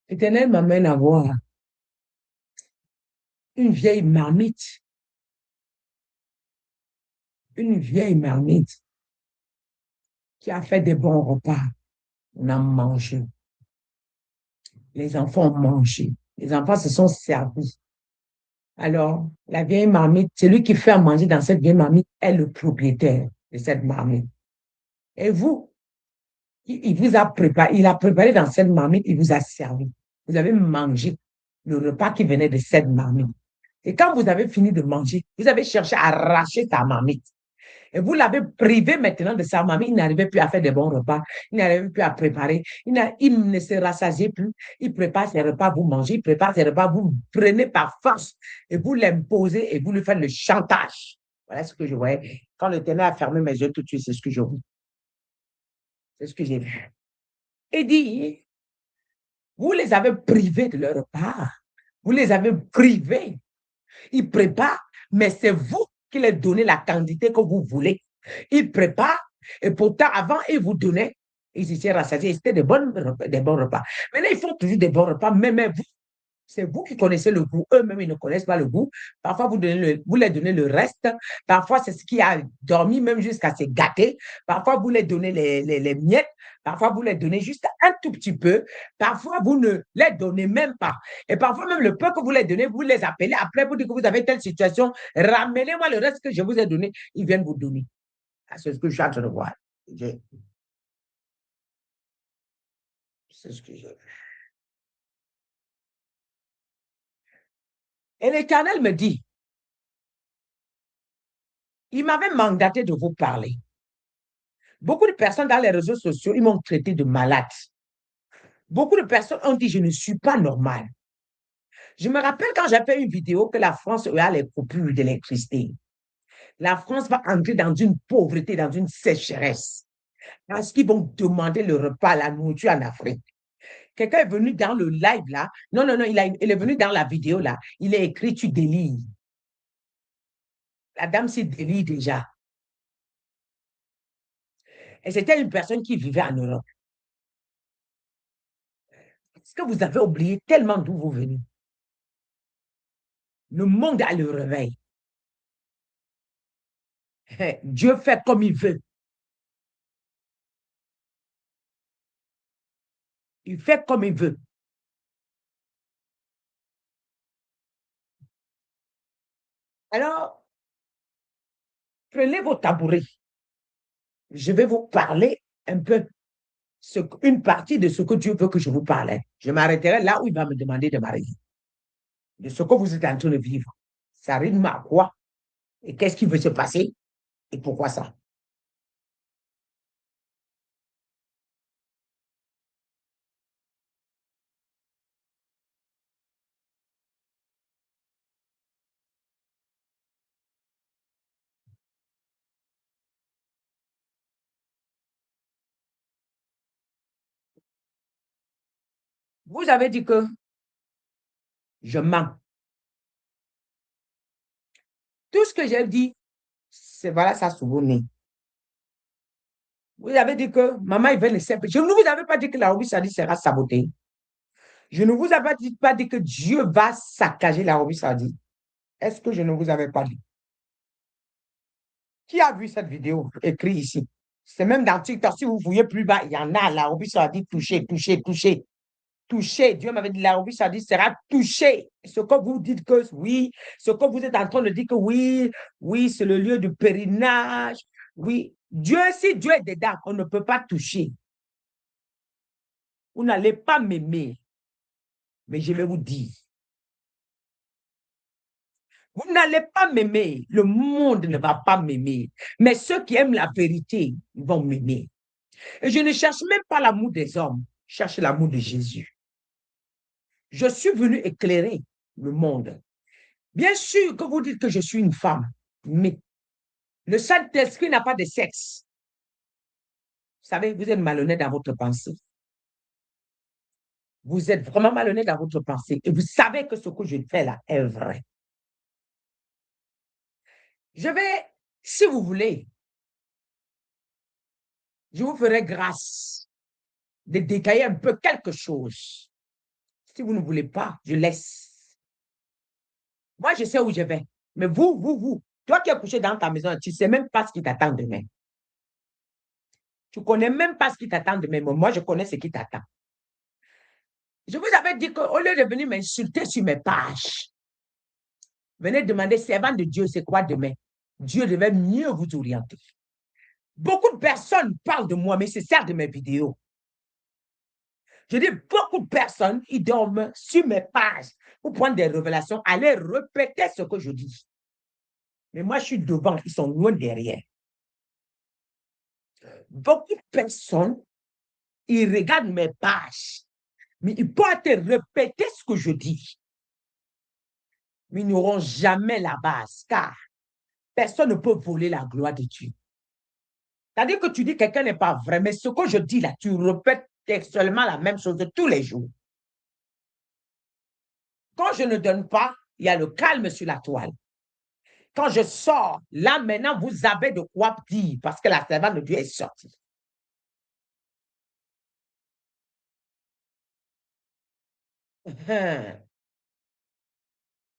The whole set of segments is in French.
L'Éternel m'amène à voir une vieille marmite, une vieille marmite qui a fait des bons repas. On a mangé. Les enfants ont mangé. Les enfants se sont servis. Alors, la vieille marmite, celui qui fait à manger dans cette vieille marmite est le propriétaire de cette marmite. Et vous, il vous a préparé, il a préparé dans cette marmite, il vous a servi. Vous avez mangé le repas qui venait de cette marmite. Et quand vous avez fini de manger, vous avez cherché à arracher ta marmite. Et vous l'avez privé maintenant de sa marmite. Il n'arrivait plus à faire de bons repas. Il n'arrivait plus à préparer. Il ne se rassasiait plus. Il prépare ses repas, vous mangez. Il prépare ses repas, vous prenez par force et vous l'imposez et vous lui faites le chantage. Voilà ce que je voyais. Quand le ténor a fermé mes yeux tout de suite, c'est ce que je vis. C'est ce que j'ai vu. Il dit, vous les avez privés de leur repas. Vous les avez privés. Ils préparent, mais c'est vous qui leur donnez la quantité que vous voulez. Ils préparent, et pourtant, avant, ils vous donnaient, ils étaient rassasiés, c'était des bons repas. Maintenant, ils font toujours des bons repas, mais vous, c'est vous qui connaissez le goût. Eux-mêmes, ils ne connaissent pas le goût. Parfois, vous leur donnez le reste. Parfois, c'est ce qui a dormi même jusqu'à se gâter. Parfois, vous leur donnez les miettes. Parfois, vous leur donnez juste un tout petit peu. Parfois, vous ne les donnez même pas. Et parfois, même le peu que vous leur donnez, vous les appelez après pour dire que vous avez telle situation. Ramenez-moi le reste que je vous ai donné. Ils viennent vous donner. C'est ce que je suis en train de voir. C'est ce que j'ai vu. Et l'Éternel me dit, il m'avait mandaté de vous parler. Beaucoup de personnes dans les réseaux sociaux, ils m'ont traité de malade. Beaucoup de personnes ont dit, je ne suis pas normal. Je me rappelle quand j'ai fait une vidéo que la France a les coupures d'électricité. La France va entrer dans une pauvreté, dans une sécheresse. Parce qu'ils vont demander le repas, la nourriture en Afrique. Quelqu'un est venu dans le live là. Non, non, non, il est venu dans la vidéo là. Il a écrit, tu délies. La dame s'est délie déjà. Et c'était une personne qui vivait en Europe. Est-ce que vous avez oublié tellement d'où vous venez? Le monde a le réveil. Dieu fait comme il veut. Il fait comme il veut. Alors, prenez vos tabourets. Je vais vous parler un peu, une partie de ce que Dieu veut que je vous parle. Je m'arrêterai là où il va me demander de m'arrêter. De ce que vous êtes en train de vivre. Ça rime à quoi? Et qu'est-ce qui veut se passer? Et pourquoi ça? Vous avez dit que je mens. Tout ce que j'ai dit, c'est voilà, ça souvenir. Vous avez dit que maman, il veut le simple. Je ne vous avais pas dit que la Arabie Saoudite sera sabotée. Je ne vous avais pas dit que Dieu va saccager la l'Arabie Saoudite. Est-ce que je ne vous avais pas dit? Qui a vu cette vidéo écrite ici? C'est même dans TikTok. Si vous voyez plus bas, il y en a. L'Arabie Saoudite touché, touché, touché, touché. Dieu m'avait dit l'Arabie Saoudite sera touchée. Ce que vous dites que oui, ce que vous êtes en train de dire que oui, oui, c'est le lieu du pèlerinage. Oui, Dieu, si Dieu est dedans, on ne peut pas toucher. Vous n'allez pas m'aimer, mais je vais vous dire. Vous n'allez pas m'aimer. Le monde ne va pas m'aimer. Mais ceux qui aiment la vérité, ils vont m'aimer. Et je ne cherche même pas l'amour des hommes. Je cherche l'amour de Jésus. Je suis venu éclairer le monde. Bien sûr que vous dites que je suis une femme, mais le Saint-Esprit n'a pas de sexe. Vous savez, vous êtes malhonnête dans votre pensée. Vous êtes vraiment malhonnête dans votre pensée. Et vous savez que ce que je fais là est vrai. Je vais, si vous voulez, je vous ferai grâce de détailler un peu quelque chose. Si vous ne voulez pas, je laisse. Moi, je sais où je vais. Mais vous, toi qui es couché dans ta maison, tu ne sais même pas ce qui t'attend demain. Tu ne connais même pas ce qui t'attend demain. Mais moi, je connais ce qui t'attend. Je vous avais dit qu'au lieu de venir m'insulter sur mes pages, venez demander, servant de Dieu, c'est quoi demain? Dieu devait mieux vous orienter. Beaucoup de personnes parlent de moi, mais c'est ça de mes vidéos. Je dis, beaucoup de personnes, ils dorment sur mes pages pour prendre des révélations, aller répéter ce que je dis. Mais moi, je suis devant, ils sont loin derrière. Beaucoup de personnes, ils regardent mes pages, mais ils peuvent te répéter ce que je dis. Mais ils n'auront jamais la base, car personne ne peut voler la gloire de Dieu. C'est-à-dire que tu dis que quelqu'un n'est pas vrai, mais ce que je dis là, tu répètes seulement la même chose de tous les jours. Quand je ne donne pas, il y a le calme sur la toile. Quand je sors, là maintenant, vous avez de quoi dire parce que la servante de Dieu est sortie.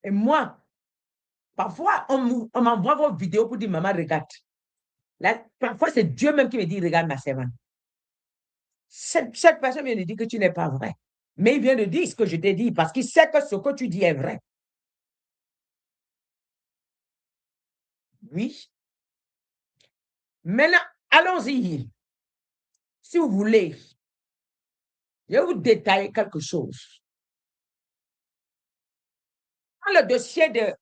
Et moi, parfois, on m'envoie vos vidéos pour dire, maman, regarde. Là, parfois, c'est Dieu même qui me dit, regarde ma servante. Cette personne vient de dire que tu n'es pas vrai. Mais il vient de dire ce que je t'ai dit parce qu'il sait que ce que tu dis est vrai. Oui. Maintenant, allons-y. Si vous voulez, je vais vous détailler quelque chose. Quand le dossier de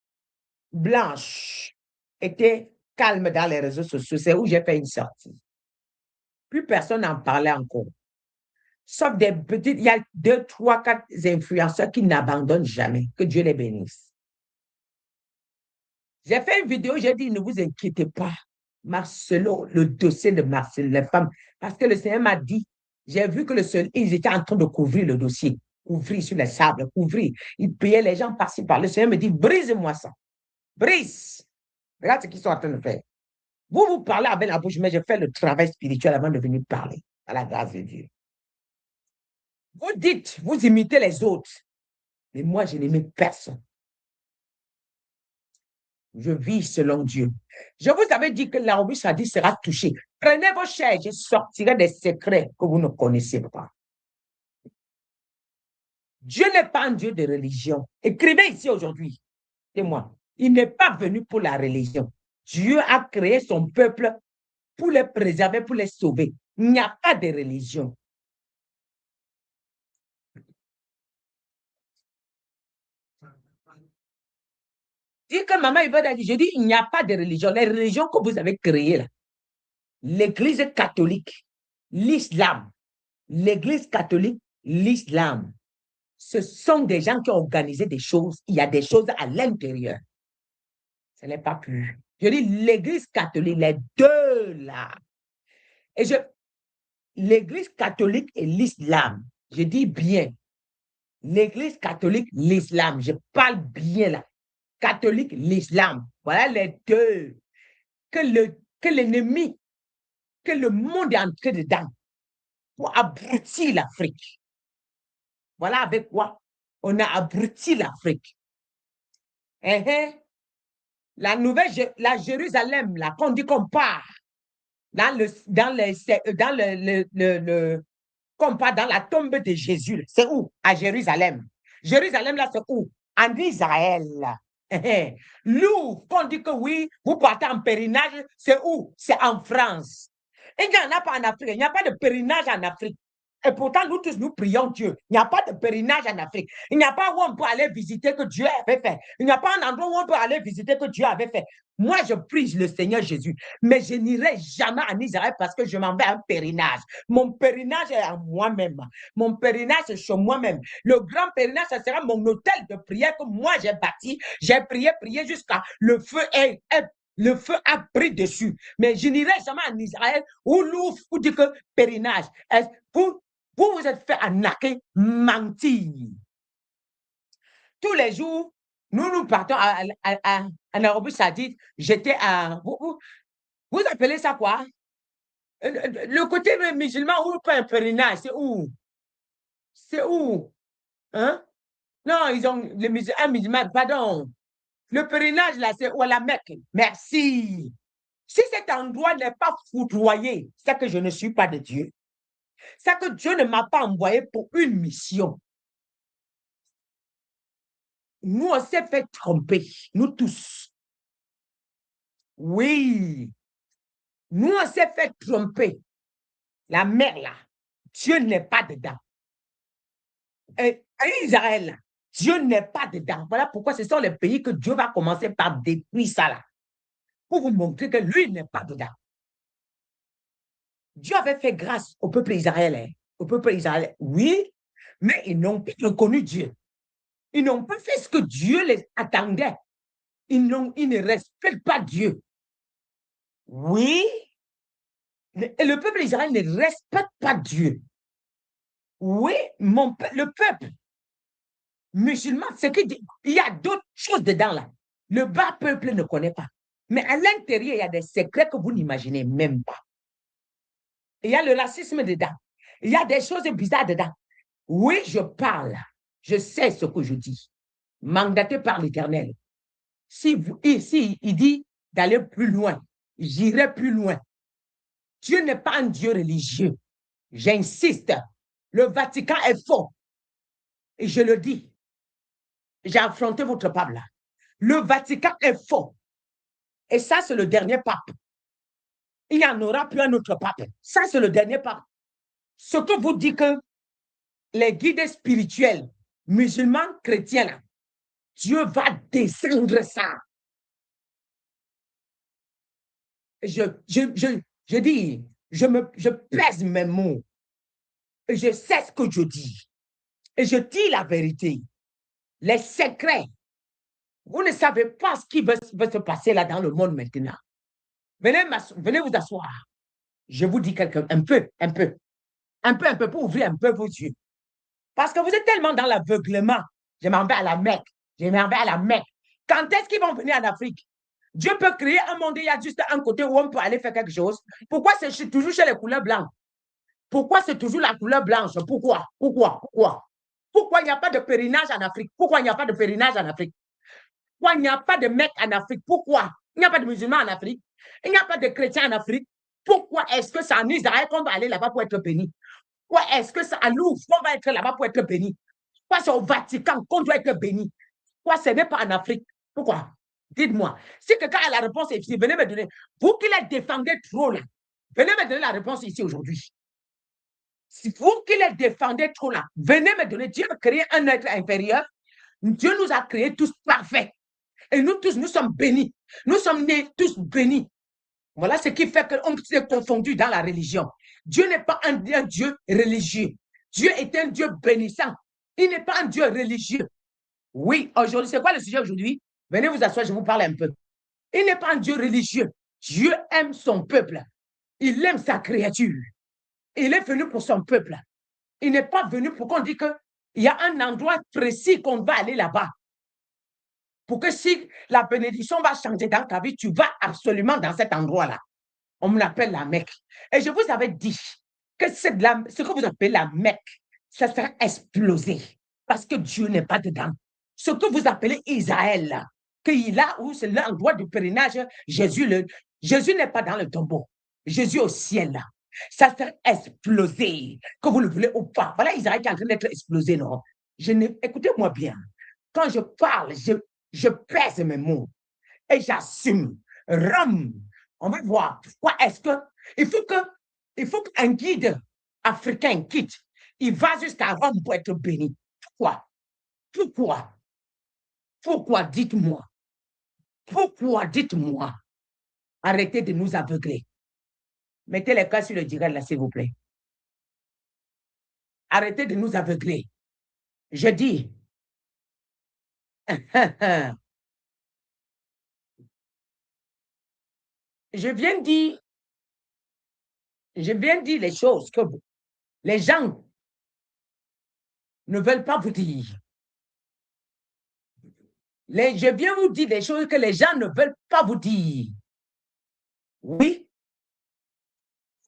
Blanche était calme dans les réseaux sociaux, c'est où j'ai fait une sortie. Plus personne n'en parlait encore. Sauf des petites, il y a 2, 3, 4 influenceurs qui n'abandonnent jamais. Que Dieu les bénisse. J'ai fait une vidéo, j'ai dit, ne vous inquiétez pas. Selon le dossier de Marcel, les femmes, parce que le Seigneur m'a dit, j'ai vu que ils étaient en train de couvrir le dossier, couvrir sur les sables, couvrir. Ils payaient les gens par-ci, par. Le Seigneur me dit, brise-moi ça. Brise. Regarde ce qu'ils sont en train de faire. Vous parlez avec la bouche, mais je fais le travail spirituel avant de venir parler, à la grâce de Dieu. Vous dites, vous imitez les autres, mais moi, je n'imite personne. Je vis selon Dieu. Je vous avais dit que la Arabie Saoudite sera touchée. Prenez vos chaises, je sortirai des secrets que vous ne connaissez pas. Dieu n'est pas un Dieu de religion. Écrivez ici aujourd'hui. C'est moi. Il n'est pas venu pour la religion. Dieu a créé son peuple pour les préserver, pour les sauver. Il n'y a pas de religion. Dis que maman Yvonne a dit, je dis, il n'y a pas de religion. Les religions que vous avez créées là, l'Église catholique, l'islam, l'Église catholique, l'islam, ce sont des gens qui ont organisé des choses. Il y a des choses à l'intérieur. Ce n'est pas plus. Je dis l'Église catholique, les deux là. Et l'Église catholique et l'islam, je dis bien, l'Église catholique, l'islam, je parle bien là. Catholique, l'islam, voilà les deux. Que l'ennemi, que le monde est entré dedans pour abrutir l'Afrique. Voilà avec quoi on a abruti l'Afrique. La nouvelle, la Jérusalem, là, qu'on dit qu'on part, dans qu'on part dans la tombe de Jésus, c'est où? À Jérusalem. Jérusalem, là, c'est où? En Israël. Nous, qu'on dit que oui, vous partez en pèlerinage, c'est où? C'est en France. Il n'y en a pas en Afrique, il n'y a pas de pèlerinage en Afrique. Et pourtant, nous tous, nous prions Dieu. Il n'y a pas de pèlerinage en Afrique. Il n'y a pas où on peut aller visiter que Dieu avait fait. Il n'y a pas un endroit où on peut aller visiter que Dieu avait fait. Moi, je prie le Seigneur Jésus, mais je n'irai jamais en Israël parce que je m'en vais en pèlerinage. Mon pèlerinage est à moi-même. Mon pèlerinage est chez moi-même. Le grand pèlerinage, ça sera mon hôtel de prière que moi j'ai bâti. J'ai prié jusqu'à le feu a pris dessus. Mais je n'irai jamais en Israël où vous dites que pèlerinage. Vous êtes fait arnaquer, mentir. Tous les jours, nous partons en Arabie Saoudite. J'étais à. Vous appelez ça quoi? Le côté musulman ou pas un pèlerinage, c'est où? C'est où? Hein? Non, ils ont un musulman, pardon. Le pèlerinage, là, c'est à la Mecque. Merci. Si cet endroit n'est pas foudroyé, c'est que je ne suis pas de Dieu. C'est que Dieu ne m'a pas envoyé pour une mission. Nous, on s'est fait tromper, nous tous. Oui, nous, on s'est fait tromper. La mer, là, Dieu n'est pas dedans. Et Israël, là, Dieu n'est pas dedans. Voilà pourquoi ce sont les pays que Dieu va commencer par détruire ça, là, pour vous montrer que lui n'est pas dedans. Dieu avait fait grâce au peuple israélien. Au peuple israélien, oui, mais ils n'ont pas reconnu Dieu. Ils n'ont pas fait ce que Dieu les attendait. Ils ne respectent pas Dieu. Oui, et le peuple israélien ne respecte pas Dieu. Oui, le peuple musulman, c'est qu'il y a d'autres choses dedans là. Le bas peuple ne connaît pas. Mais à l'intérieur, il y a des secrets que vous n'imaginez même pas. Il y a le racisme dedans. Il y a des choses bizarres dedans. Oui, je parle. Je sais ce que je dis. Mandaté par l'Éternel. Ici, il dit d'aller plus loin. J'irai plus loin. Dieu n'est pas un Dieu religieux. J'insiste. Le Vatican est faux. Et je le dis. J'ai affronté votre pape là. Le Vatican est faux. Et ça, c'est le dernier pape. Il n'y en aura plus un autre pape. Ça, c'est le dernier pape. Ce que vous dites que les guides spirituels, musulmans, chrétiens, Dieu va descendre ça. Je dis, je pèse mes mots. Et je sais ce que je dis. Et je dis la vérité. Les secrets. Vous ne savez pas ce qui va se passer là dans le monde maintenant. Venez vous asseoir. Je vous dis un peu, pour ouvrir un peu vos yeux. Parce que vous êtes tellement dans l'aveuglement. Je m'en vais à la Mecque. Je m'en vais à la Mecque. Quand est-ce qu'ils vont venir en Afrique? Dieu peut créer un monde, il y a juste un côté où on peut aller faire quelque chose. Pourquoi c'est toujours chez les couleurs blanches? Pourquoi c'est toujours la couleur blanche? Pourquoi il n'y a pas de pèlerinage en Afrique? Pourquoi il n'y a pas de pèlerinage en Afrique? Pourquoi il n'y a pas de Mecque en Afrique? Pourquoi? Il n'y a pas de musulmans en Afrique. Il n'y a pas de chrétiens en Afrique. Pourquoi est-ce que c'est en Israël qu'on va aller là-bas pour être béni? Pourquoi est-ce que c'est à Louvre qu'on va être là-bas pour être béni? Pourquoi c'est au Vatican qu'on doit être béni? Pourquoi ce n'est pas en Afrique? Pourquoi? Dites-moi. Si quelqu'un a la réponse ici, venez me donner. Vous qui les défendez trop là, venez me donner la réponse ici aujourd'hui. Si vous qui les défendez trop là, venez me donner. Dieu a créé un être inférieur. Dieu nous a créés tous parfaits. Et nous tous, nous sommes bénis. Nous sommes nés tous bénis. Voilà ce qui fait qu'on s'est confondu dans la religion. Dieu n'est pas un Dieu religieux. Dieu est un Dieu bénissant. Il n'est pas un Dieu religieux. Oui, aujourd'hui, c'est quoi le sujet aujourd'hui? Venez vous asseoir, je vous parle un peu. Il n'est pas un Dieu religieux. Dieu aime son peuple. Il aime sa créature. Il est venu pour son peuple. Il n'est pas venu pour qu'on dise qu'il y a un endroit précis qu'on va aller là-bas. Pour que si la bénédiction va changer dans ta vie, tu vas absolument dans cet endroit-là. On me l'appelle la Mecque. Et je vous avais dit que ce que vous appelez la Mecque, ça sera explosé parce que Dieu n'est pas dedans. Ce que vous appelez Israël, là, qu'il a où c'est l'endroit du pèlerinage, Jésus n'est pas dans le tombeau. Jésus au ciel, là. Ça sera explosé, que vous le voulez ou pas. Voilà Israël qui est en train d'être explosé, non? Écoutez-moi bien. Quand je parle, je pèse mes mots et j'assume. Rome, on va voir pourquoi est-ce que il faut qu'un guide africain quitte. Il va jusqu'à Rome pour être béni. Pourquoi? Pourquoi? Pourquoi? Dites-moi. Pourquoi? Dites-moi. Arrêtez de nous aveugler. Mettez les cas sur le direct là, s'il vous plaît. Arrêtez de nous aveugler. Je dis. Je viens dire les choses que les gens ne veulent pas vous dire. Je viens vous dire des choses que les gens ne veulent pas vous dire. Oui.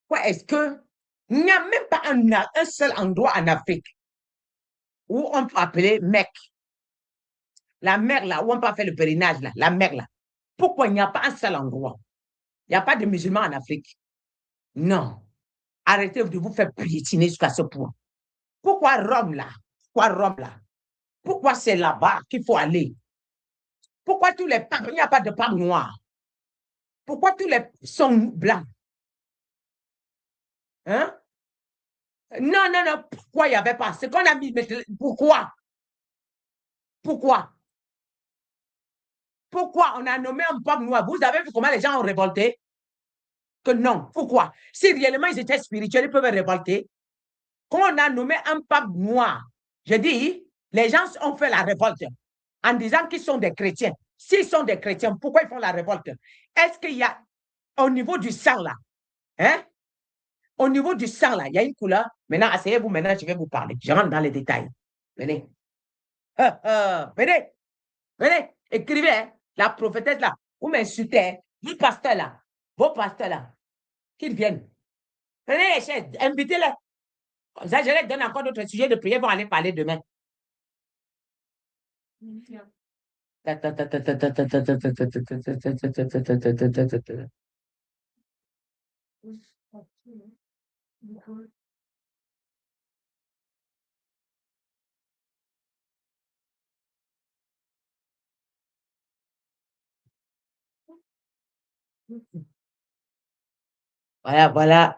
Pourquoi est-ce qu'il n'y a même pas un seul endroit en Afrique où on peut appeler Mecque. La mer là, où on peut faire le pèlerinage là, la mer là. Pourquoi il n'y a pas un seul endroit? Il n'y a pas de musulmans en Afrique. Non. Arrêtez de vous faire piétiner jusqu'à ce point. Pourquoi Rome là? Pourquoi Rome là? Pourquoi c'est là-bas qu'il faut aller? Pourquoi tous les papes, il n'y a pas de papes noirs? Pourquoi tous les sont blancs? Hein? Non, non, non. Pourquoi il n'y avait pas? C'est qu'on a mis. Pourquoi? Pourquoi? Pourquoi on a nommé un pape noir? Vous avez vu comment les gens ont révolté? Que non. Pourquoi? Si réellement ils étaient spirituels, ils peuvent révolter. Quand on a nommé un pape noir, je dis, les gens ont fait la révolte en disant qu'ils sont des chrétiens. S'ils sont des chrétiens, pourquoi ils font la révolte? Est-ce qu'il y a, au niveau du sang là, hein? Au niveau du sang là, il y a une couleur. Maintenant, asseyez-vous, maintenant, je vais vous parler. Je rentre dans les détails. Venez. Venez. Venez. Écrivez, hein? La prophétesse là. Vous m'insultez, hein? Vos pasteurs là. Vos pasteurs là. Qu'ils viennent. Prenez les chaises, invitez-les. Comme ça, je leur donne encore d'autres sujets de prière pour aller parler demain.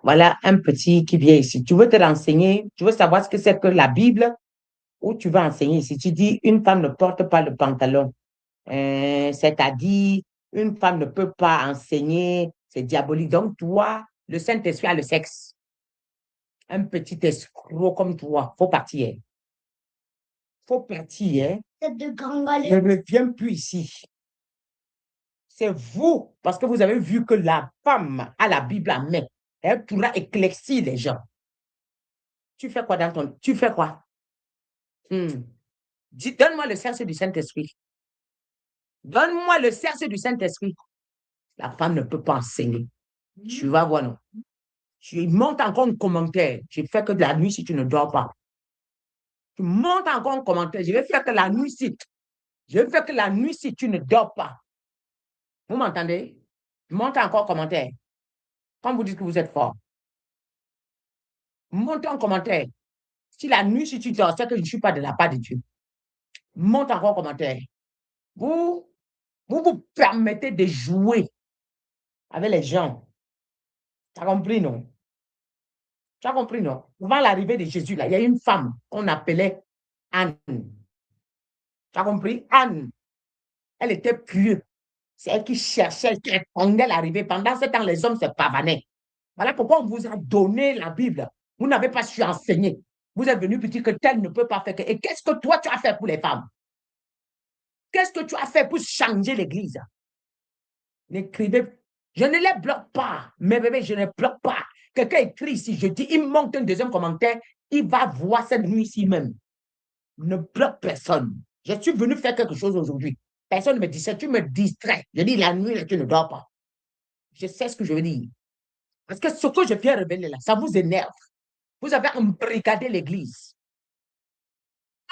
Voilà un petit qui vient ici. Tu veux te renseigner, tu veux savoir ce que c'est que la Bible, ou tu veux enseigner ici. Tu dis, une femme ne porte pas le pantalon. C'est-à-dire, une femme ne peut pas enseigner, c'est diabolique. Donc, toi, le Saint-Esprit a le sexe. Un petit escroc comme toi, faut partir. Faut partir. Ne reviens plus ici. C'est vous, parce que vous avez vu que la femme a la Bible à main. Elle pourra éclaircir les gens. Tu fais quoi dans ton... Tu fais quoi? Donne-moi le cercle du Saint-Esprit. Donne-moi le cercle du Saint-Esprit. La femme ne peut pas enseigner. Tu vas voir, non? Tu montes encore un commentaire. Je fais que de la nuit si tu ne dors pas. Tu montes encore un commentaire. Je vais faire que la nuit si. Je vais faire que la nuit si tu ne dors pas. Vous m'entendez? Montez encore un commentaire. Quand vous dites que vous êtes fort. Montez un commentaire. Si la nuit, si tu dors, c'est que je ne suis pas de la part de Dieu. Monte encore un commentaire. Vous permettez de jouer avec les gens. Tu as compris, non? Tu as compris, non? Avant l'arrivée de Jésus, là, il y a une femme qu'on appelait Anne. Tu as compris? Anne. Elle était pieuse. C'est elle qui cherchait, qui attendait l'arrivée. Pendant ce temps, les hommes se pavanaient. Voilà pourquoi on vous a donné la Bible. Vous n'avez pas su enseigner. Vous êtes venu pour dire que tel ne peut pas faire. Et qu'est-ce que toi, tu as fait pour les femmes? Qu'est-ce que tu as fait pour changer l'Église? N'écrivez. Je ne les bloque pas. Mes bébés, je ne bloque pas. Quelqu'un écrit ici, je dis, il monte un deuxième commentaire, il va voir cette nuit-ci même. Ne bloque personne. Je suis venu faire quelque chose aujourd'hui. Personne ne me dit ça, tu me distrais. Je dis, la nuit, là, tu ne dors pas. Je sais ce que je veux dire. Parce que ce que je viens révéler là, ça vous énerve. Vous avez embrigadé l'Église.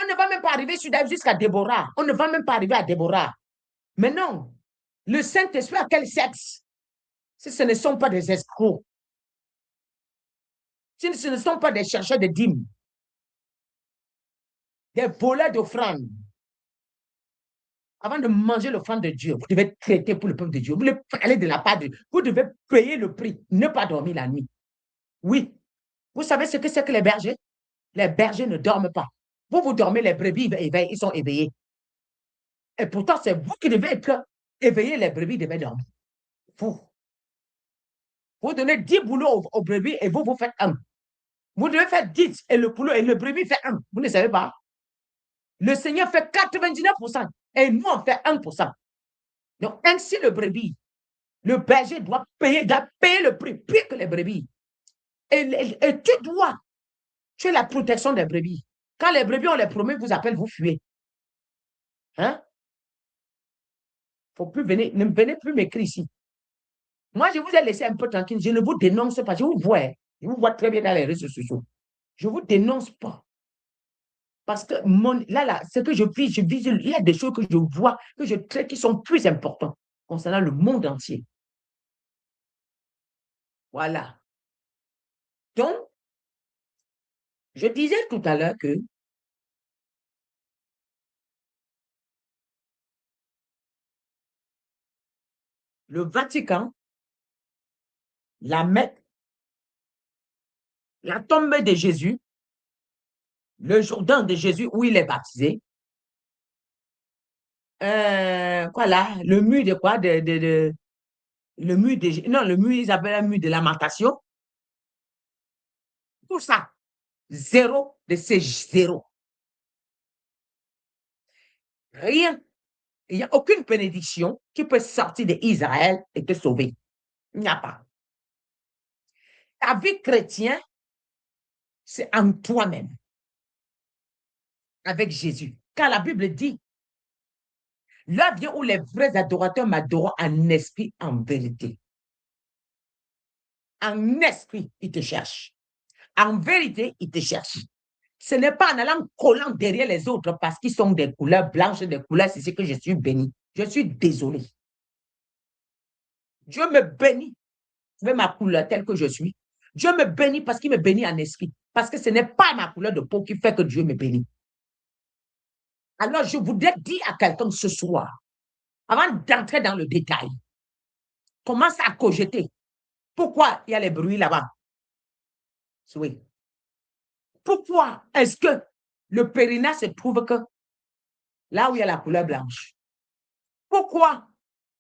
On ne va même pas arriver jusqu'à Déborah. On ne va même pas arriver à Déborah. Mais non, le Saint-Esprit a quel sexe? Si ce ne sont pas des escrocs, si ce ne sont pas des chercheurs de dîmes, des voleurs d'offrandes, avant de manger l'offrande de Dieu, vous devez traiter pour le peuple de Dieu. Vous devez parler de la part de Dieu. Vous devez payer le prix, ne pas dormir la nuit. Oui. Vous savez ce que c'est que les bergers? Les bergers ne dorment pas. Vous dormez, les brebis ils sont éveillés. Et pourtant, c'est vous qui devez être éveillés, les brebis devaient dormir. Vous donnez 10 boulots aux brebis et vous faites un. Vous devez faire 10 et le boulot et le brebis fait un. Vous ne savez pas? Le Seigneur fait 99% et nous, on fait 1%. Donc, ainsi, le brebis, le berger doit payer le prix, plus que les brebis. Et tu es la protection des brebis. Quand les brebis, on les promet, vous appellent, vous fuyez. Hein? Faut plus venir, ne venez plus m'écrire ici. Moi, je vous ai laissé un peu tranquille. Je ne vous dénonce pas. Je vous vois. Je vous vois très bien dans les réseaux sociaux. Je ne vous dénonce pas. Parce que là, ce que je vis, il y a des choses que je vois, que je traite qui sont plus importantes concernant le monde entier. Voilà. Donc, je disais tout à l'heure que le Vatican, la Mecque, la tombe de Jésus, le Jourdain de Jésus où il est baptisé, voilà, le mur de quoi? Le mur de, non, le mur, ils appellent le mur de lamentation. Tout ça, zéro de ces zéro. Rien. Il n'y a aucune bénédiction qui peut sortir d'Israël et te sauver. Il n'y a pas. Ta vie chrétienne, c'est en toi-même, avec Jésus. Car la Bible dit, l'heure vient où les vrais adorateurs m'adorent en esprit, en vérité. En esprit, ils te cherchent. En vérité, ils te cherchent. Ce n'est pas en allant collant derrière les autres parce qu'ils sont des couleurs blanches, des couleurs, c'est ce que je suis béni. Je suis désolé. Dieu me bénit avec ma couleur telle que je suis. Dieu me bénit parce qu'il me bénit en esprit. Parce que ce n'est pas ma couleur de peau qui fait que Dieu me bénit. Alors, je voudrais dire à quelqu'un ce soir, avant d'entrer dans le détail, commence à cogiter. Pourquoi il y a les bruits là-bas? Oui. Pourquoi est-ce que le périnat se trouve que là où il y a la couleur blanche? Pourquoi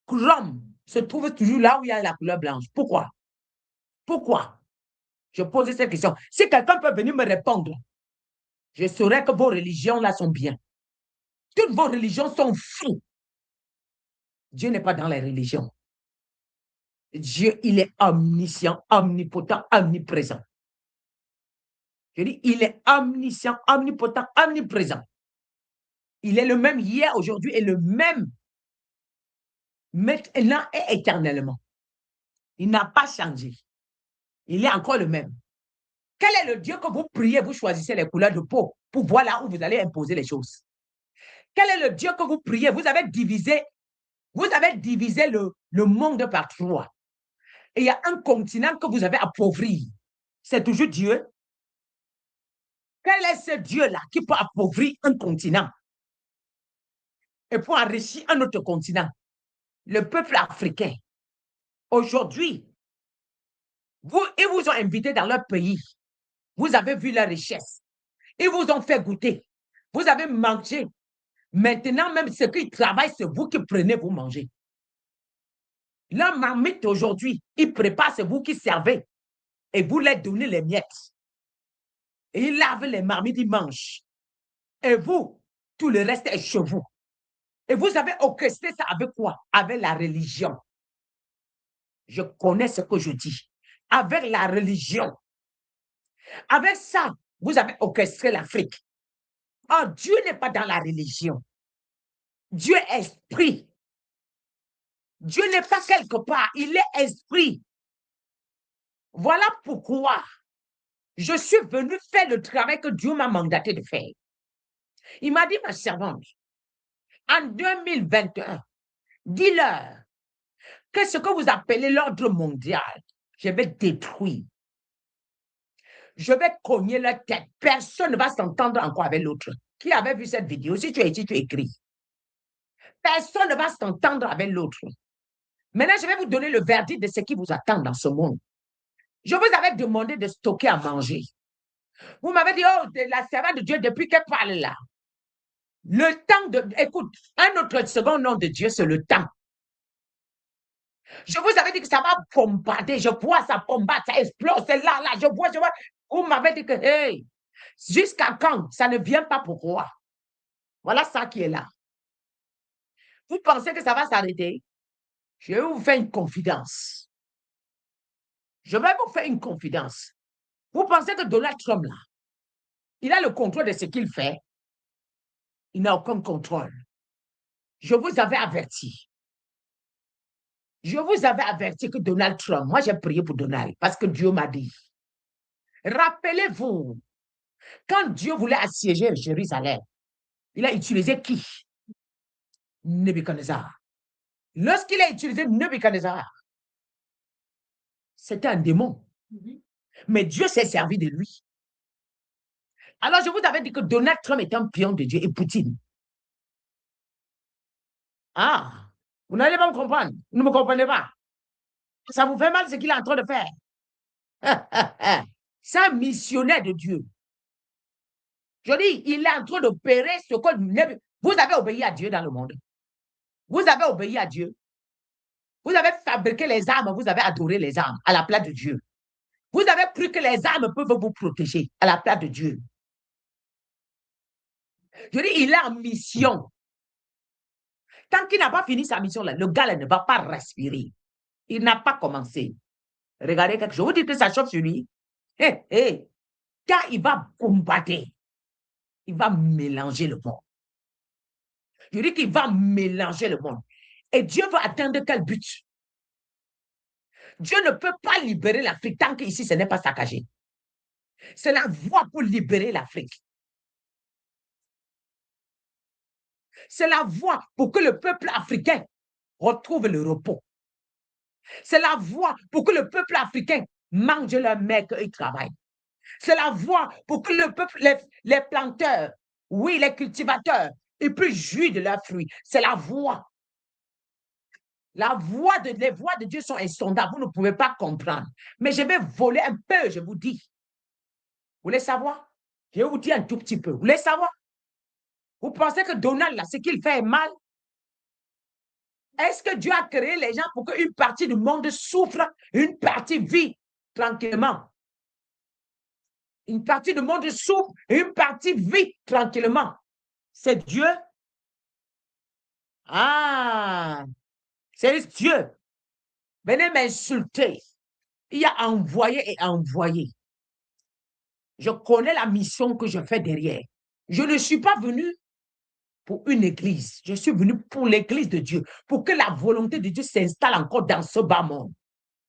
Rome se trouve toujours là où il y a la couleur blanche? Pourquoi? Pourquoi? Je pose cette question. Si quelqu'un peut venir me répondre, je saurais que vos religions là sont bien. Toutes vos religions sont fous. Dieu n'est pas dans les religions. Dieu, il est omniscient, omnipotent, omniprésent. Je dis, il est omniscient, omnipotent, omniprésent. Il est le même hier, aujourd'hui et le même maintenant et éternellement. Il n'a pas changé. Il est encore le même. Quel est le Dieu que vous priez, vous choisissez les couleurs de peau pour voir là où vous allez imposer les choses? Quel est le Dieu que vous priez? Vous avez divisé le monde par trois. Et il y a un continent que vous avez appauvri. C'est toujours Dieu. Quel est ce Dieu-là qui peut appauvrir un continent et pour enrichir un autre continent? Le peuple africain. Aujourd'hui, ils vous ont invité dans leur pays. Vous avez vu la richesse. Ils vous ont fait goûter. Vous avez mangé. Maintenant, même ceux qui travaillent, c'est vous qui prenez, vous mangez. La marmite aujourd'hui, ils préparent, c'est vous qui servez. Et vous leur donnez les miettes. Et ils lavent les marmites, ils mangent. Et vous, tout le reste est chez vous. Et vous avez orchestré ça avec quoi? Avec la religion. Je connais ce que je dis. Avec la religion. Avec ça, vous avez orchestré l'Afrique. Oh, Dieu n'est pas dans la religion. Dieu est esprit. Dieu n'est pas quelque part. Il est esprit. Voilà pourquoi je suis venu faire le travail que Dieu m'a mandaté de faire. Il m'a dit, ma servante, en 2021, dis-leur que ce que vous appelez l'ordre mondial, je vais détruire. Je vais cogner leur tête. Personne ne va s'entendre encore avec l'autre. Qui avait vu cette vidéo? Si tu es ici, tu écris. Personne ne va s'entendre avec l'autre. Maintenant, je vais vous donner le verdict de ce qui vous attend dans ce monde. Je vous avais demandé de stocker à manger. Vous m'avez dit, oh, la servante de Dieu, depuis qu'elle parle là. Le temps de... Écoute, un autre second nom de Dieu, c'est le temps. Je vous avais dit que ça va bombarder. Je vois ça bombarde, ça explose, c'est là, là. Je vois. Vous m'avez dit que, hey, jusqu'à quand? Ça ne vient pas pourquoi? Voilà ça qui est là. Vous pensez que ça va s'arrêter? Je vais vous faire une confidence. Je vais vous faire une confidence. Vous pensez que Donald Trump, là, il a le contrôle de ce qu'il fait? Il n'a aucun contrôle. Je vous avais averti. Je vous avais averti que Donald Trump, moi j'ai prié pour Donald parce que Dieu m'a dit. Rappelez-vous, Quand Dieu voulait assiéger Jérusalem, il a utilisé qui? Nebuchadnezzar. Lorsqu'il a utilisé Nebuchadnezzar, c'était un démon. Mais Dieu s'est servi de lui. Alors, je vous avais dit que Donald Trump est un pion de Dieu et Poutine. Ah, vous n'allez pas me comprendre. Vous ne me comprenez pas. Ça vous fait mal ce qu'il est en train de faire. C'est un missionnaire de Dieu. Je dis, il est en train d'opérer ce que vous avez obéi à Dieu dans le monde. Vous avez obéi à Dieu. Vous avez fabriqué les armes, vous avez adoré les armes à la place de Dieu. Vous avez cru que les armes peuvent vous protéger à la place de Dieu. Je dis, il est en mission. Tant qu'il n'a pas fini sa mission, là, le gars là, ne va pas respirer. Il n'a pas commencé. Regardez quelque chose. Vous dites que ça chauffe sur lui. Quand il va combattre, il va mélanger le monde. Je dis qu'il va mélanger le monde. Et Dieu veut atteindre quel but? Dieu ne peut pas libérer l'Afrique tant qu'ici, ce n'est pas saccagé. C'est la voie pour libérer l'Afrique. C'est la voie pour que le peuple africain retrouve le repos. C'est la voie pour que le peuple africain mange leur mec et travaille. C'est la voie pour que le peuple, les planteurs, oui, les cultivateurs, ils puissent jouir de leurs fruits. C'est la voie. Les voies de Dieu sont insondables. Vous ne pouvez pas comprendre. Mais je vais voler un peu, je vous dis. Vous voulez savoir? Je vais vous dire un tout petit peu. Vous voulez savoir? Vous pensez que Donald, là, ce qu'il fait est mal? Est-ce que Dieu a créé les gens pour qu'une partie du monde souffre, une partie vit tranquillement? Une partie du monde souffre, une partie vit tranquillement. C'est Dieu? Ah, c'est Dieu. Venez m'insulter. Il a envoyé et envoyé. Je connais la mission que je fais derrière. Je ne suis pas venu pour une église. Je suis venu pour l'église de Dieu, pour que la volonté de Dieu s'installe encore dans ce bas monde.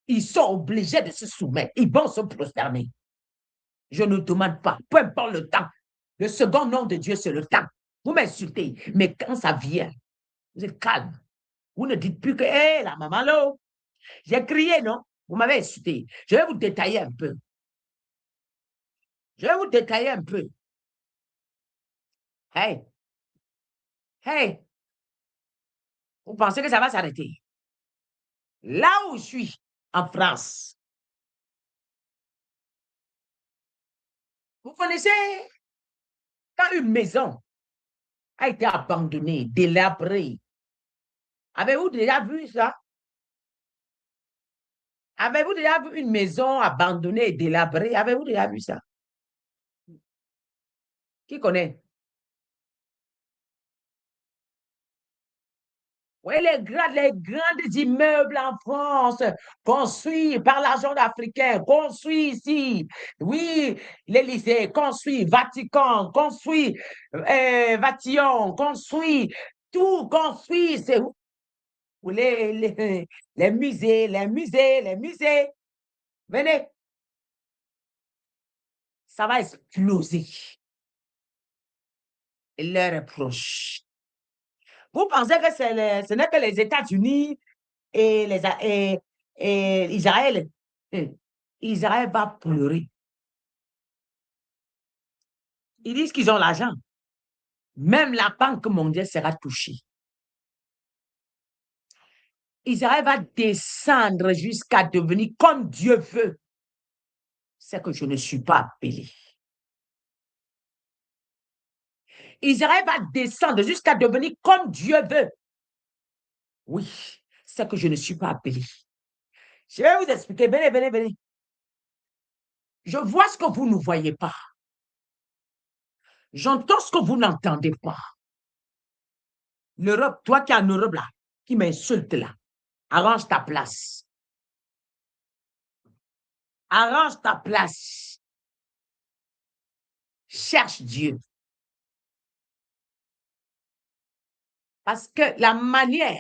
Ils sont obligés de se soumettre. Ils vont se prosterner. Je ne demande pas, peu importe le temps. Le second nom de Dieu, c'est le temps. Vous m'insultez, mais quand ça vient, vous êtes calme. Vous ne dites plus que, hé, la maman, là, j'ai crié, non? Vous m'avez insulté. Je vais vous détailler un peu. Je vais vous détailler un peu. Hey, hey, vous pensez que ça va s'arrêter? Là où je suis, en France, vous connaissez quand une maison a été abandonnée, délabrée. Avez-vous déjà vu ça? Avez-vous déjà vu une maison abandonnée et délabrée? Avez-vous déjà vu ça? Qui connaît? Oui, les grands immeubles en France, construits par l'argent africain, construits ici. Oui, l'Élysée, construit, Vatican, construit, Vatillon, construit, tout construit. C'est où? Les musées, les musées, les musées. Venez, ça va exploser. L'heure est proche. Vous pensez que ce n'est que les États-Unis et, et Israël? Israël va pleurer. Ils disent qu'ils ont l'argent. Même la Banque mondiale sera touchée. Israël va descendre jusqu'à devenir comme Dieu veut. C'est que je ne suis pas appelé. Israël va descendre jusqu'à devenir comme Dieu veut. Oui, c'est que je ne suis pas appelé. Je vais vous expliquer. Venez, venez, venez. Je vois ce que vous ne voyez pas. J'entends ce que vous n'entendez pas. L'Europe, toi qui es en Europe là, qui m'insulte là, arrange ta place. Arrange ta place. Cherche Dieu. Parce que la manière,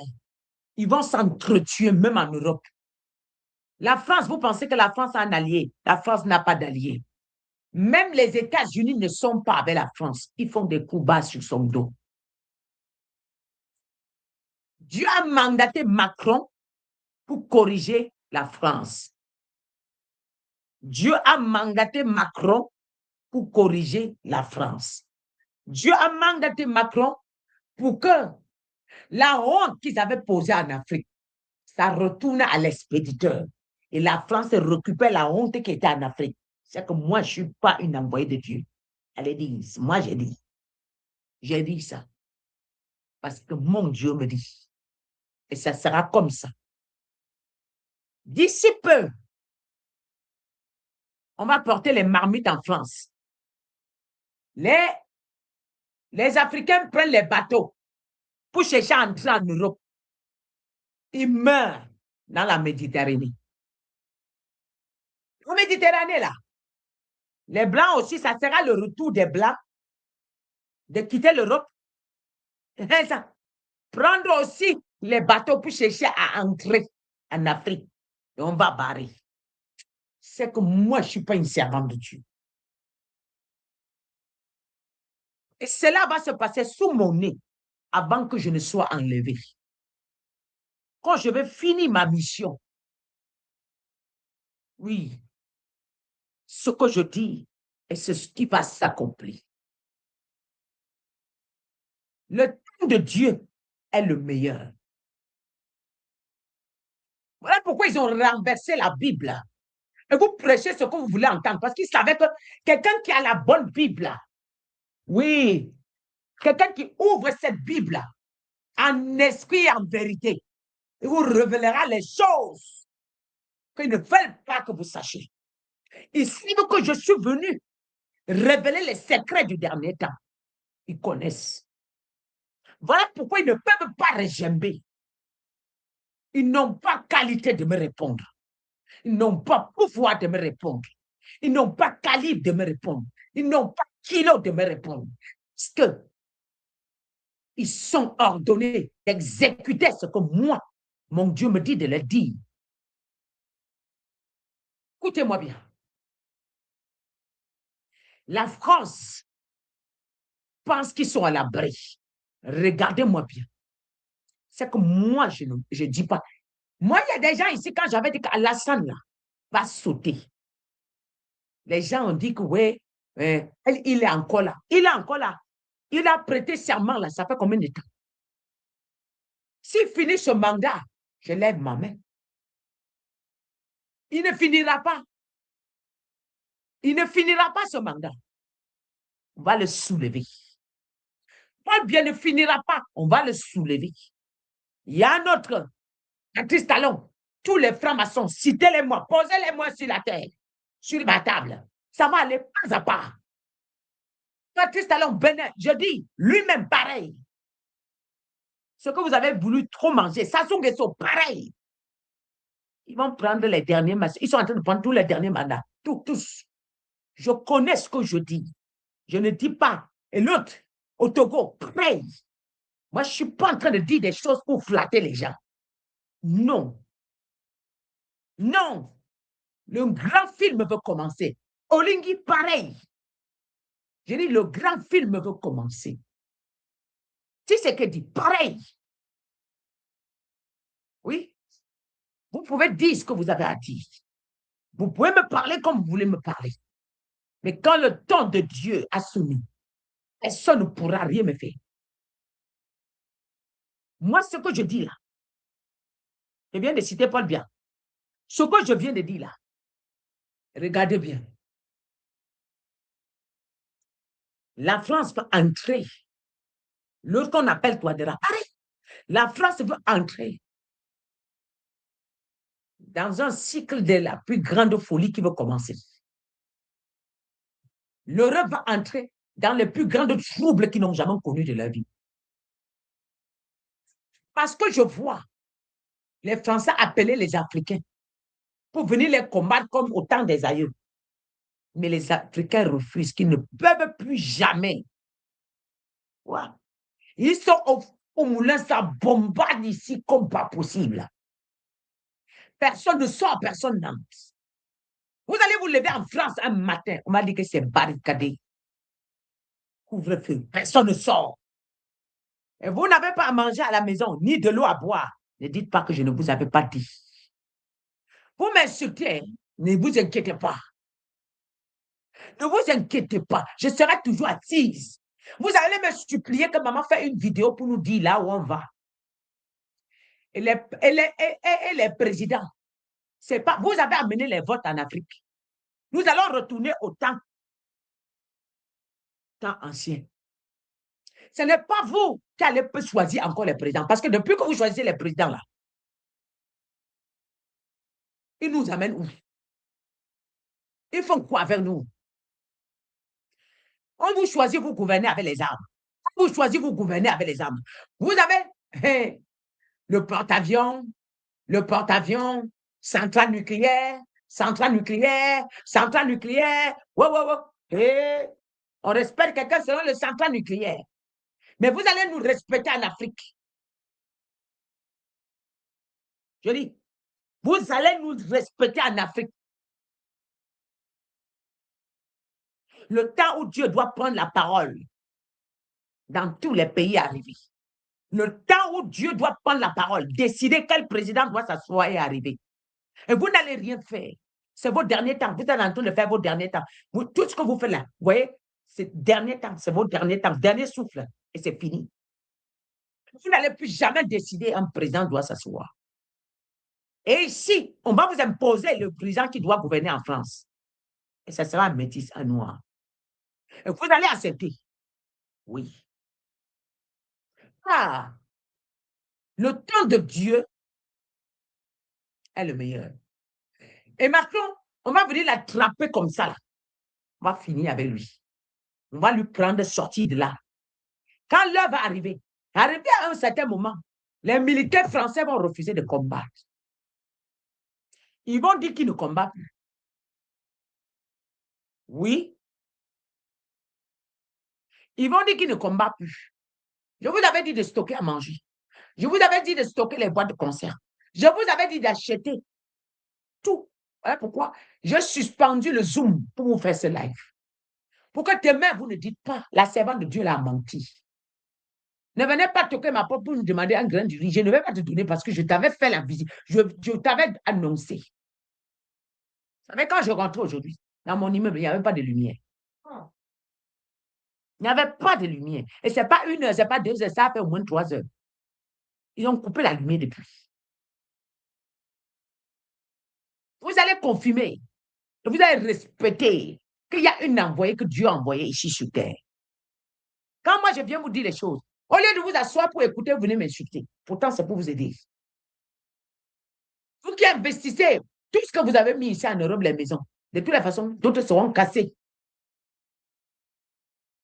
ils vont s'entretuer même en Europe. La France, vous pensez que la France a un allié? La France n'a pas d'allié. Même les États-Unis ne sont pas avec la France. Ils font des coups bas sur son dos. Dieu a mandaté Macron pour corriger la France. Dieu a mandaté Macron pour corriger la France. Dieu a mandaté Macron pour que la honte qu'ils avaient posée en Afrique, ça retourne à l'expéditeur. Et la France récupère la honte qui était en Afrique. C'est que moi, je ne suis pas une envoyée de Dieu. Elle dit, moi j'ai dit. J'ai dit ça. Parce que mon Dieu me dit. Et ça sera comme ça. D'ici peu, on va porter les marmites en France. Les Africains prennent les bateaux pour chercher à entrer en Europe. Ils meurent dans la Méditerranée. En Méditerranée, là, les Blancs aussi, ça sera le retour des Blancs de quitter l'Europe. Prendre aussi les bateaux pour chercher à entrer en Afrique. Et on va barrer. C'est que moi, je ne suis pas une servante de Dieu. Et cela va se passer sous mon nez avant que je ne sois enlevé. Quand je vais finir ma mission, oui, ce que je dis est ce qui va s'accomplir. Le temps de Dieu est le meilleur. Voilà pourquoi ils ont renversé la Bible. Et vous prêchez ce que vous voulez entendre, parce qu'ils savaient que quelqu'un qui a la bonne Bible, oui, quelqu'un qui ouvre cette Bible en esprit et en vérité, il vous révélera les choses qu'ils ne veulent pas que vous sachiez. Ils savent que je suis venu révéler les secrets du dernier temps. Ils connaissent. Voilà pourquoi ils ne peuvent pas régimber. Ils n'ont pas qualité de me répondre. Ils n'ont pas pouvoir de me répondre. Ils n'ont pas calibre de me répondre. Ils n'ont pas kilo de me répondre. Parce que ils sont ordonnés d'exécuter ce que moi, mon Dieu me dit de le dire. Écoutez-moi bien. La France pense qu'ils sont à l'abri. Regardez-moi bien. C'est que moi, je ne dis pas. Moi, il y a des gens ici, quand j'avais dit qu'Alassane va sauter, les gens ont dit que oui, il est encore là. Il est encore là. Il a prêté serment là. Ça fait combien de temps? S'il finit ce mandat, je lève ma main. Il ne finira pas. Il ne finira pas ce mandat. On va le soulever. Paul bien ne finira pas. On va le soulever. Il y a un autre, Patrice Talon. Tous les francs-maçons, citez-les-moi, posez-les-moi sur la terre, sur ma table. Ça va aller pas à pas. Patrice Talon, Benin, je dis, lui-même pareil. Ce que vous avez voulu trop manger, Sassou Nguesso, pareil. Ils vont prendre les derniers mandats. Ils sont en train de prendre tous les derniers mandats. Tous. Je connais ce que je dis. Je ne dis pas. Et l'autre, au Togo, pareil. Moi, je ne suis pas en train de dire des choses pour flatter les gens. Non. Non. Le grand film veut commencer. Olingui, pareil. Je dis, le grand film veut commencer. Si c'est que dit, pareil. Oui. Vous pouvez dire ce que vous avez à dire. Vous pouvez me parler comme vous voulez me parler. Mais quand le temps de Dieu a sonné, personne ne pourra rien me faire. Moi, ce que je dis là, je viens de citer Paul Biya. Ce que je viens de dire là, regardez bien. La France peut entrer. Lorsqu'on appelle Touadéra, pareil. La France veut entrer dans un cycle de la plus grande folie qui veut commencer. L'Europe va entrer dans les plus grands troubles qu'ils n'ont jamais connus de leur vie. Parce que je vois les Français appeler les Africains pour venir les combattre comme au temps des aïeux. Mais les Africains refusent, qu'ils ne peuvent plus jamais. Ouais. Ils sont au moulin, ça bombarde ici comme pas possible. Personne ne sort, personne n'entre. Vous allez vous lever en France un matin. On m'a dit que c'est barricadé. Couvre-feu. Personne ne sort. Et vous n'avez pas à manger à la maison, ni de l'eau à boire. Ne dites pas que je ne vous avais pas dit. Vous m'insultez, ne vous inquiétez pas. Ne vous inquiétez pas, je serai toujours assise. Vous allez me supplier que maman fasse une vidéo pour nous dire là où on va. Et les présidents, c'est pas, vous avez amené les votes en Afrique. Nous allons retourner au temps ancien. Ce n'est pas vous qui allez choisir encore les présidents. Parce que depuis que vous choisissez les présidents là, ils nous amènent où? Ils font quoi avec nous? On vous choisit, vous gouvernez avec les armes. On vous choisit, vous gouvernez avec les armes. Vous avez le porte-avions, centrale nucléaire, centrale nucléaire, centrale nucléaire. Ouais, ouais, ouais. Et on respecte quelqu'un selon le centrale nucléaire. Mais vous allez nous respecter en Afrique. Je dis, vous allez nous respecter en Afrique. Le temps où Dieu doit prendre la parole dans tous les pays arrivés. Le temps où Dieu doit prendre la parole, décider quel président doit s'asseoir et arriver. Et vous n'allez rien faire. C'est vos derniers temps. Vous êtes en train de faire vos derniers temps. Tout ce que vous faites là, vous voyez, c'est dernier temps, c'est vos derniers temps, dernier souffle, et c'est fini. Vous n'allez plus jamais décider un président doit s'asseoir. Et ici, on va vous imposer le président qui doit gouverner en France. Et ça sera un métis, un noir. Et vous allez accepter. Oui. Ah, le temps de Dieu est le meilleur. Et Macron, on va venir l'attraper comme ça. Là. On va finir avec lui. On va lui prendre sortir de là. Quand l'heure va arriver à un certain moment, les militaires français vont refuser de combattre. Ils vont dire qu'ils ne combattent plus. Oui. Ils vont dire qu'ils ne combattent plus. Je vous avais dit de stocker à manger. Je vous avais dit de stocker les boîtes de conserve. Je vous avais dit d'acheter tout. Voilà pourquoi j'ai suspendu le Zoom pour vous faire ce live. Pour que demain, vous ne dites pas, la servante de Dieu l'a menti. Ne venez pas toquer ma porte pour me demander un grain de riz. Je ne vais pas te donner parce que je t'avais fait la visite. Je t'avais annoncé. Vous savez, quand je rentrais aujourd'hui, dans mon immeuble, il n'y avait pas de lumière. Il n'y avait pas de lumière. Et ce n'est pas 1 heure, ce n'est pas 2 heures, ça a fait au moins 3 heures. Ils ont coupé la lumière depuis. Vous allez confirmer, vous allez respecter qu'il y a une envoyée que Dieu a envoyée ici sur terre. Quand moi je viens vous dire les choses, au lieu de vous asseoir pour écouter, vous venez m'insulter. Pourtant, c'est pour vous aider. Vous qui investissez tout ce que vous avez mis ici en Europe, les maisons, de toutes les façons, d'autres seront cassées.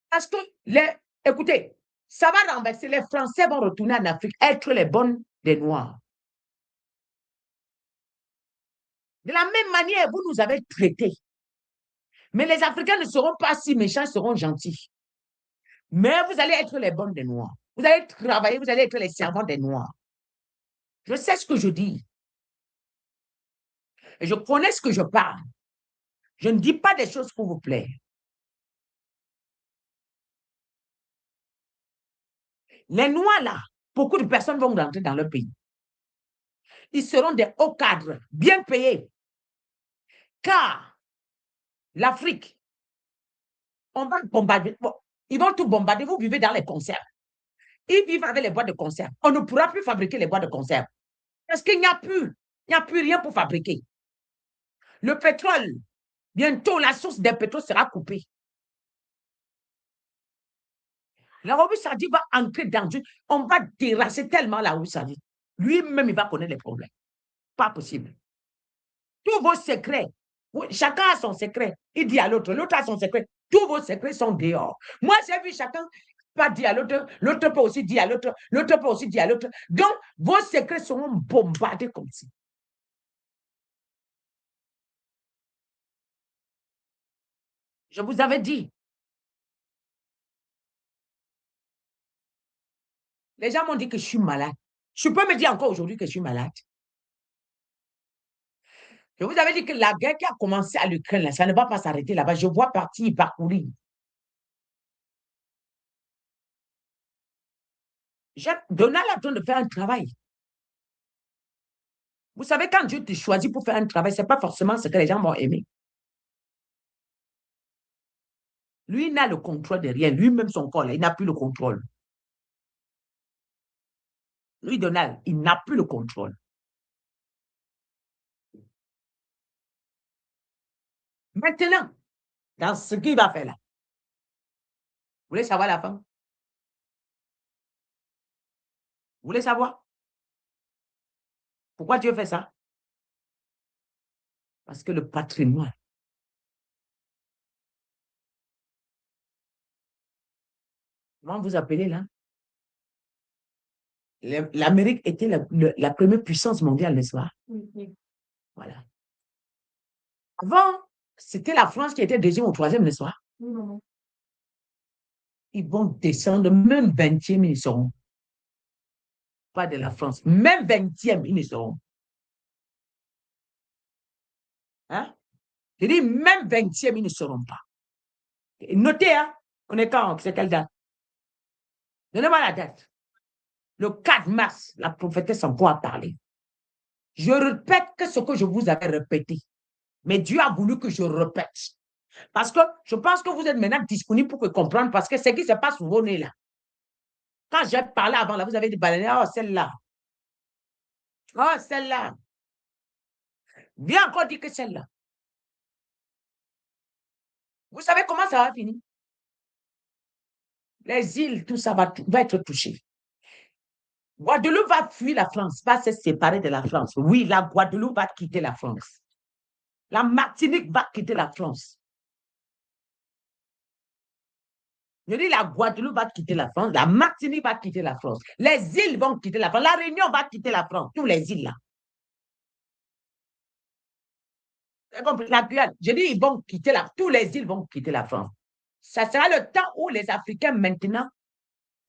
Parce que, écoutez, ça va renverser. Les Français vont retourner en Afrique, être les bonnes des Noirs. De la même manière, vous nous avez traités. Mais les Africains ne seront pas si méchants, ils seront gentils. Mais vous allez être les bonnes des Noirs. Vous allez travailler, vous allez être les servants des Noirs. Je sais ce que je dis. Et je connais ce que je parle. Je ne dis pas des choses pour vous plaire. Les Noirs, là, beaucoup de personnes vont rentrer dans leur pays. Ils seront des hauts cadres, bien payés. Car l'Afrique, on va bombarder. Bon, ils vont tout bombarder. Vous vivez dans les conserves. Ils vivent avec les boîtes de conserve. On ne pourra plus fabriquer les boîtes de conserve. Parce qu'il n'y a plus. Il n'y a plus rien pour fabriquer. Le pétrole, bientôt, la source des pétroles sera coupée. L'Arabie Saoudite va entrer dans Dieu. On va terrasser tellement l'Arabie Saoudite. Lui-même, il va connaître les problèmes. Pas possible. Tous vos secrets, chacun a son secret. Il dit à l'autre, l'autre a son secret. Tous vos secrets sont dehors. Moi, j'ai vu chacun pas dire à l'autre, l'autre peut aussi dire à l'autre, l'autre peut aussi dire à l'autre. Donc, vos secrets seront bombardés comme ça. Je vous avais dit. Les gens m'ont dit que je suis malade. Je peux me dire encore aujourd'hui que je suis malade. Je vous avais dit que la guerre qui a commencé à l'Ukraine, ça ne va pas s'arrêter là-bas. Je vois partir, parcourir. Donald a besoin de faire un travail. Vous savez, quand Dieu te choisit pour faire un travail, ce n'est pas forcément ce que les gens vont aimer. Lui, il n'a le contrôle de rien. Lui-même, son corps, là, il n'a plus le contrôle. Lui, Donald, il n'a plus le contrôle. Maintenant, dans ce qu'il va faire là, vous voulez savoir la fin? Vous voulez savoir pourquoi Dieu fait ça? Parce que le patrimoine, comment vous appelez là? L'Amérique était la première puissance mondiale, n'est-ce pas? Voilà. Avant, c'était la France qui était deuxième ou troisième, n'est-ce pas? Ils vont descendre, même 20e, ils ne seront pas de la France. Même 20e, ils ne seront. Hein? Je dis, même 20e, ils ne seront pas. Notez, hein? On est quand? C'est quelle date? Donnez-moi la date. Le 4 mars, la prophétesse encore a parlé. Je répète que ce que je vous avais répété. Mais Dieu a voulu que je répète. Parce que je pense que vous êtes maintenant disponible pour comprendre, parce que ce qui se passe sous vos nez là. Quand j'ai parlé avant, là, vous avez dit, oh, celle-là. Oh, celle-là. Viens encore dire que celle-là. Vous savez comment ça va finir? Les îles, tout ça va être touché. Guadeloupe va fuir la France, va se séparer de la France. Oui, la Guadeloupe va quitter la France. La Martinique va quitter la France. Je dis la Guadeloupe va quitter la France, la Martinique va quitter la France, les îles vont quitter la France, la Réunion va quitter la France, tous les îles là. La Guyane, je dis ils vont quitter tous les îles vont quitter la France. Ça sera le temps où les Africains maintenant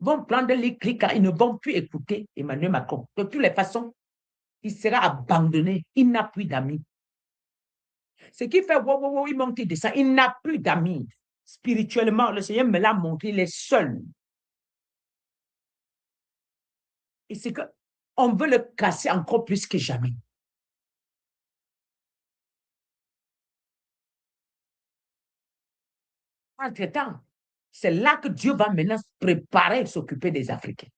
vont prendre les clics car ils ne vont plus écouter Emmanuel Macron. De toutes les façons, il sera abandonné, il n'a plus d'amis. Ce qui fait, il monte, il descend, il n'a plus d'amis. Spirituellement, le Seigneur me l'a montré, il est seul. Et c'est qu'on veut le casser encore plus que jamais. Entre-temps, c'est là que Dieu va maintenant se préparer et s'occuper des Africains.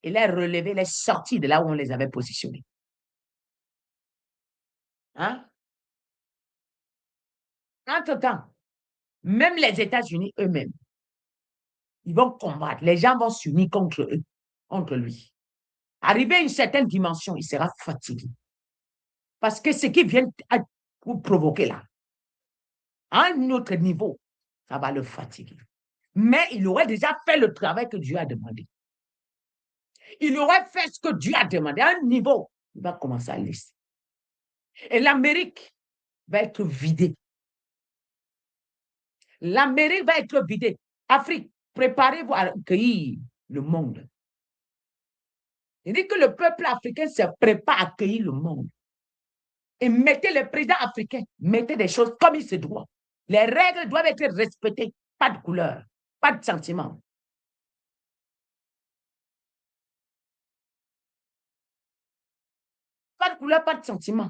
Et les relever, les sortir de là où on les avait positionnés. Hein? Entre-temps, même les États-Unis eux-mêmes, ils vont combattre. Les gens vont s'unir contre eux, contre lui. Arrivé à une certaine dimension, il sera fatigué. Parce que ce qui vient vous provoquer là, à un autre niveau, ça va le fatiguer. Mais il aurait déjà fait le travail que Dieu a demandé. Il aurait fait ce que Dieu a demandé. À un niveau, il va commencer à laisser. Et l'Amérique va être vidée. L'Amérique va être vidée. Afrique, préparez-vous à accueillir le monde. Il dit que le peuple africain se prépare à accueillir le monde. Et mettez les présidents africains, mettez des choses comme il se doit. Les règles doivent être respectées. Pas de couleur, pas de sentiment. Pas de couleur, pas de sentiment.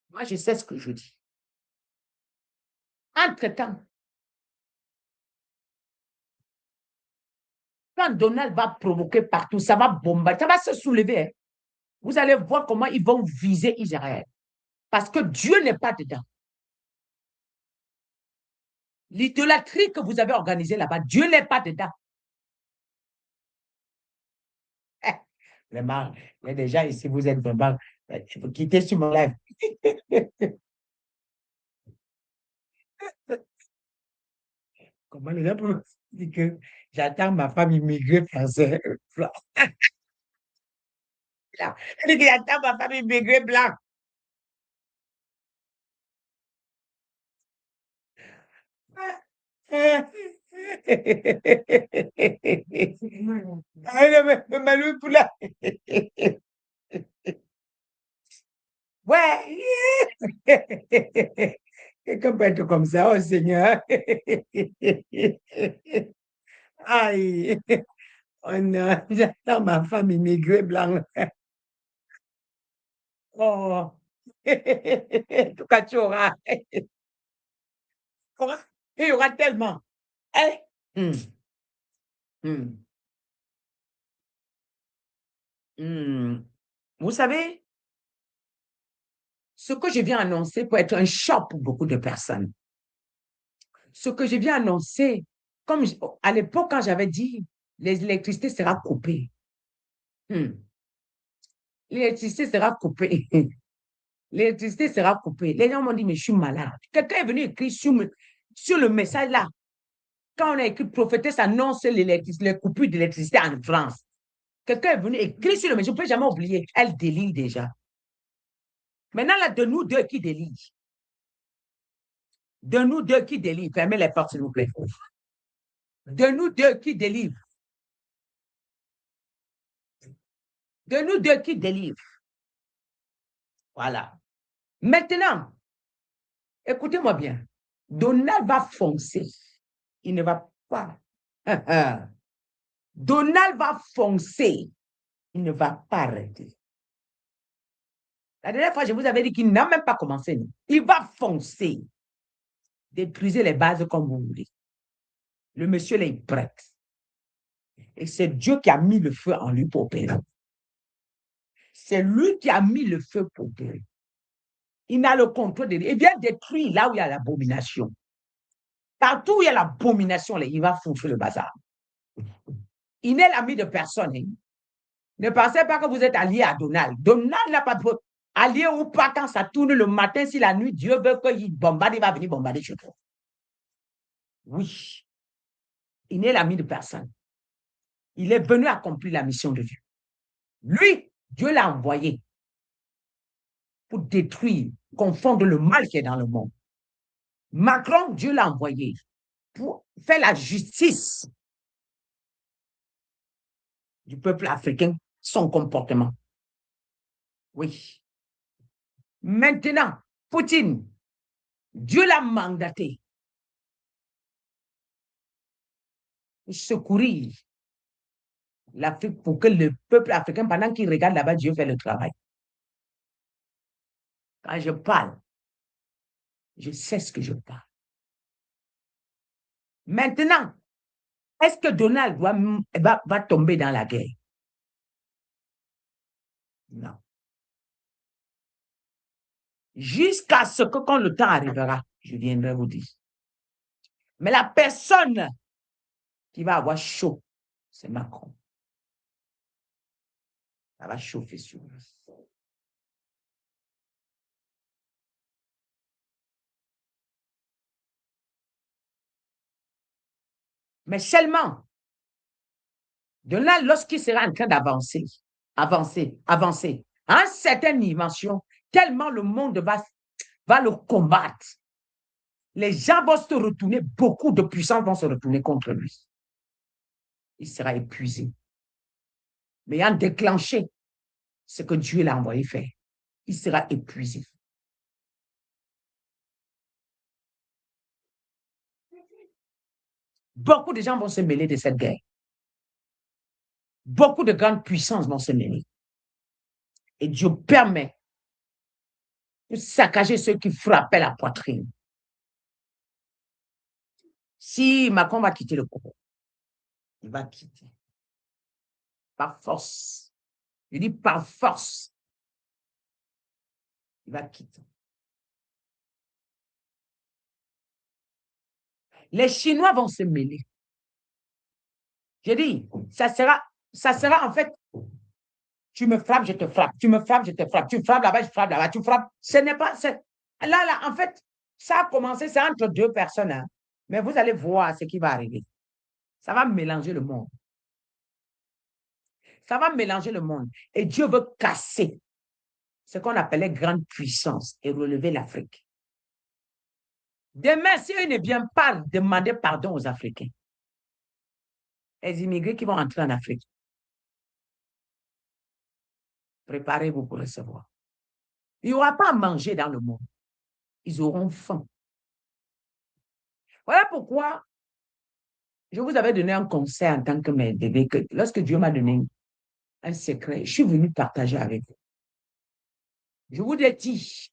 Moi, je sais ce que je dis. Entre-temps, quand Donald va provoquer partout, ça va bombarder, ça va se soulever. Hein. Vous allez voir comment ils vont viser Israël. Parce que Dieu n'est pas dedans. L'idolâtrie que vous avez organisée là-bas, Dieu n'est pas dedans. Vraiment, il y a des gens ici, vous êtes vraiment, il faut quitter sur mon live. Comment les gens peuvent dire que j'attends ma femme immigrée française blanc. Elle dit que j'attends ma femme immigrée blanc. Mais lui, pour la... Ouais. Quelqu'un peut être comme ça, oh Seigneur. Aïe. Oh non, j'attends ma femme immigrée blanche. Oh. En tout cas, tu auras. Il y aura tellement. Hein? Hmm, hmm, hmm. Vous savez, ce que je viens annoncer peut être un choc pour beaucoup de personnes. Ce que je viens annoncer, à l'époque, quand j'avais dit l'électricité sera coupée. Hmm. L'électricité sera coupée. L'électricité sera coupée. Les gens m'ont dit, mais je suis malade. Quelqu'un est venu écrire sur le message là. Quand on a écrit prophétesse annonce les coupures d'électricité en France. Quelqu'un est venu écrire sur le message. Je ne peux jamais oublier. Elle délie déjà. Maintenant, là, de nous deux qui délient. De nous deux qui délivrent. Fermez les portes, s'il vous plaît. De nous deux qui délivrent. De nous deux qui délivrent. Voilà. Maintenant, écoutez-moi bien. Donald va foncer. Il ne va pas. Donald va foncer. Il ne va pas arrêter. La dernière fois, je vous avais dit qu'il n'a même pas commencé. Il va foncer. Détruisez les bases comme vous voulez. Le monsieur, là, il prête. Et c'est Dieu qui a mis le feu en lui pour opérer. C'est lui qui a mis le feu pour opérer. Il n'a le contrôle de lui. Il vient détruire là où il y a l'abomination. Partout où il y a l'abomination, il va foncer le bazar. Il n'est l'ami de personne. Hein. Ne pensez pas que vous êtes allié à Donald. Donald n'a pas de allié ou pas quand ça tourne le matin, si la nuit, Dieu veut qu'il bombarde, il va venir bombarder chez toi. Oui. Il n'est l'ami de personne. Il est venu accomplir la mission de Dieu. Lui, Dieu l'a envoyé pour détruire, confondre le mal qui est dans le monde. Macron, Dieu l'a envoyé pour faire la justice du peuple africain, son comportement. Oui. Maintenant, Poutine, Dieu l'a mandaté pour secourir l'Afrique pour que le peuple africain, pendant qu'il regarde là-bas, Dieu fait le travail. Quand je parle, je sais ce que je parle. Maintenant, est-ce que Donald va tomber dans la guerre? Non. Jusqu'à ce que quand le temps arrivera, je viendrai vous dire. Mais la personne qui va avoir chaud, c'est Macron. Ça va chauffer sur lui. Mais seulement, Donald, lorsqu'il sera en train d'avancer, avancer, à une certaine dimension, tellement le monde va le combattre. Les gens vont se retourner, beaucoup de puissants vont se retourner contre lui. Il sera épuisé. Mais en déclenché ce que Dieu l'a envoyé faire, il sera épuisé. Beaucoup de gens vont se mêler de cette guerre. Beaucoup de grandes puissances vont se mêler. Et Dieu permet de saccager ceux qui frappaient la poitrine. Si Macron va quitter le Congo, il va quitter. Par force. Je dis par force. Il va quitter. Les Chinois vont se mêler. Je dis, ça sera en fait, tu me frappes, je te frappe. Tu me frappes, je te frappe. Tu frappes là-bas, je frappe là-bas. Tu frappes. Ce n'est pas. Là, en fait, ça a commencé, c'est entre deux personnes. Hein. Mais vous allez voir ce qui va arriver. Ça va mélanger le monde. Ça va mélanger le monde. Et Dieu veut casser ce qu'on appelait grande puissance et relever l'Afrique. Demain, si eux ne viennent pas demander pardon aux Africains, les immigrés qui vont entrer en Afrique. Préparez-vous pour recevoir. Il n'y aura pas à manger dans le monde. Ils auront faim. Voilà pourquoi je vous avais donné un conseil en tant que mère bébé, que lorsque Dieu m'a donné un secret, je suis venue partager avec vous. Je vous ai dit,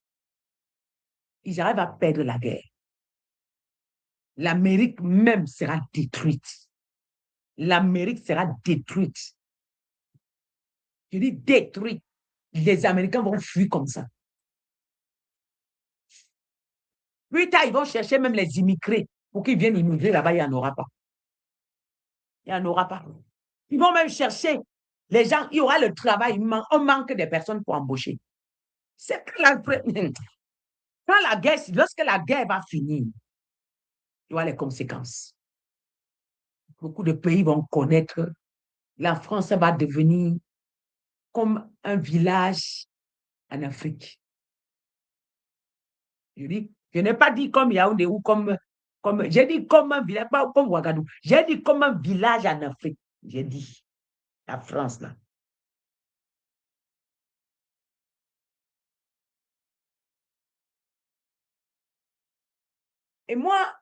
ils arrivent à perdre la guerre. L'Amérique même sera détruite. L'Amérique sera détruite. Je dis détruite. Les Américains vont fuir comme ça. Plus tard, ils vont chercher même les immigrés pour qu'ils viennent immigrer là-bas, il n'y en aura pas. Il n'y en aura pas. Ils vont même chercher les gens, il y aura le travail, on manque de personnes pour embaucher. C'est que lorsque la guerre va finir, il y aura les conséquences. Beaucoup de pays vont connaître, la France va devenir comme un village en Afrique. Je n'ai pas dit comme Yaoundé ou comme j'ai dit comme un village, pas comme Ouagadougou. J'ai dit comme un village en Afrique. J'ai dit la France là. Et moi,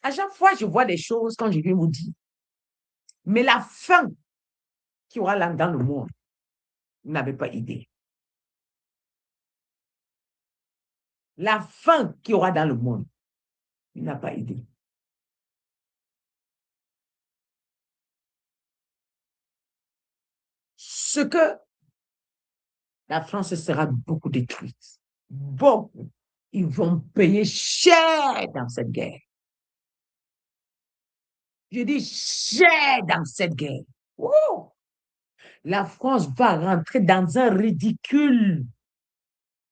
à chaque fois, je vois des choses quand je viens vous dire. Mais la fin qu'il y aura là dans le monde, vous n'avez pas idée. La fin qu'il y aura dans le monde, il n'a pas idée. Ce que la France sera beaucoup détruite. Beaucoup. Ils vont payer cher dans cette guerre. Je dis cher dans cette guerre. Ouh! La France va rentrer dans un ridicule.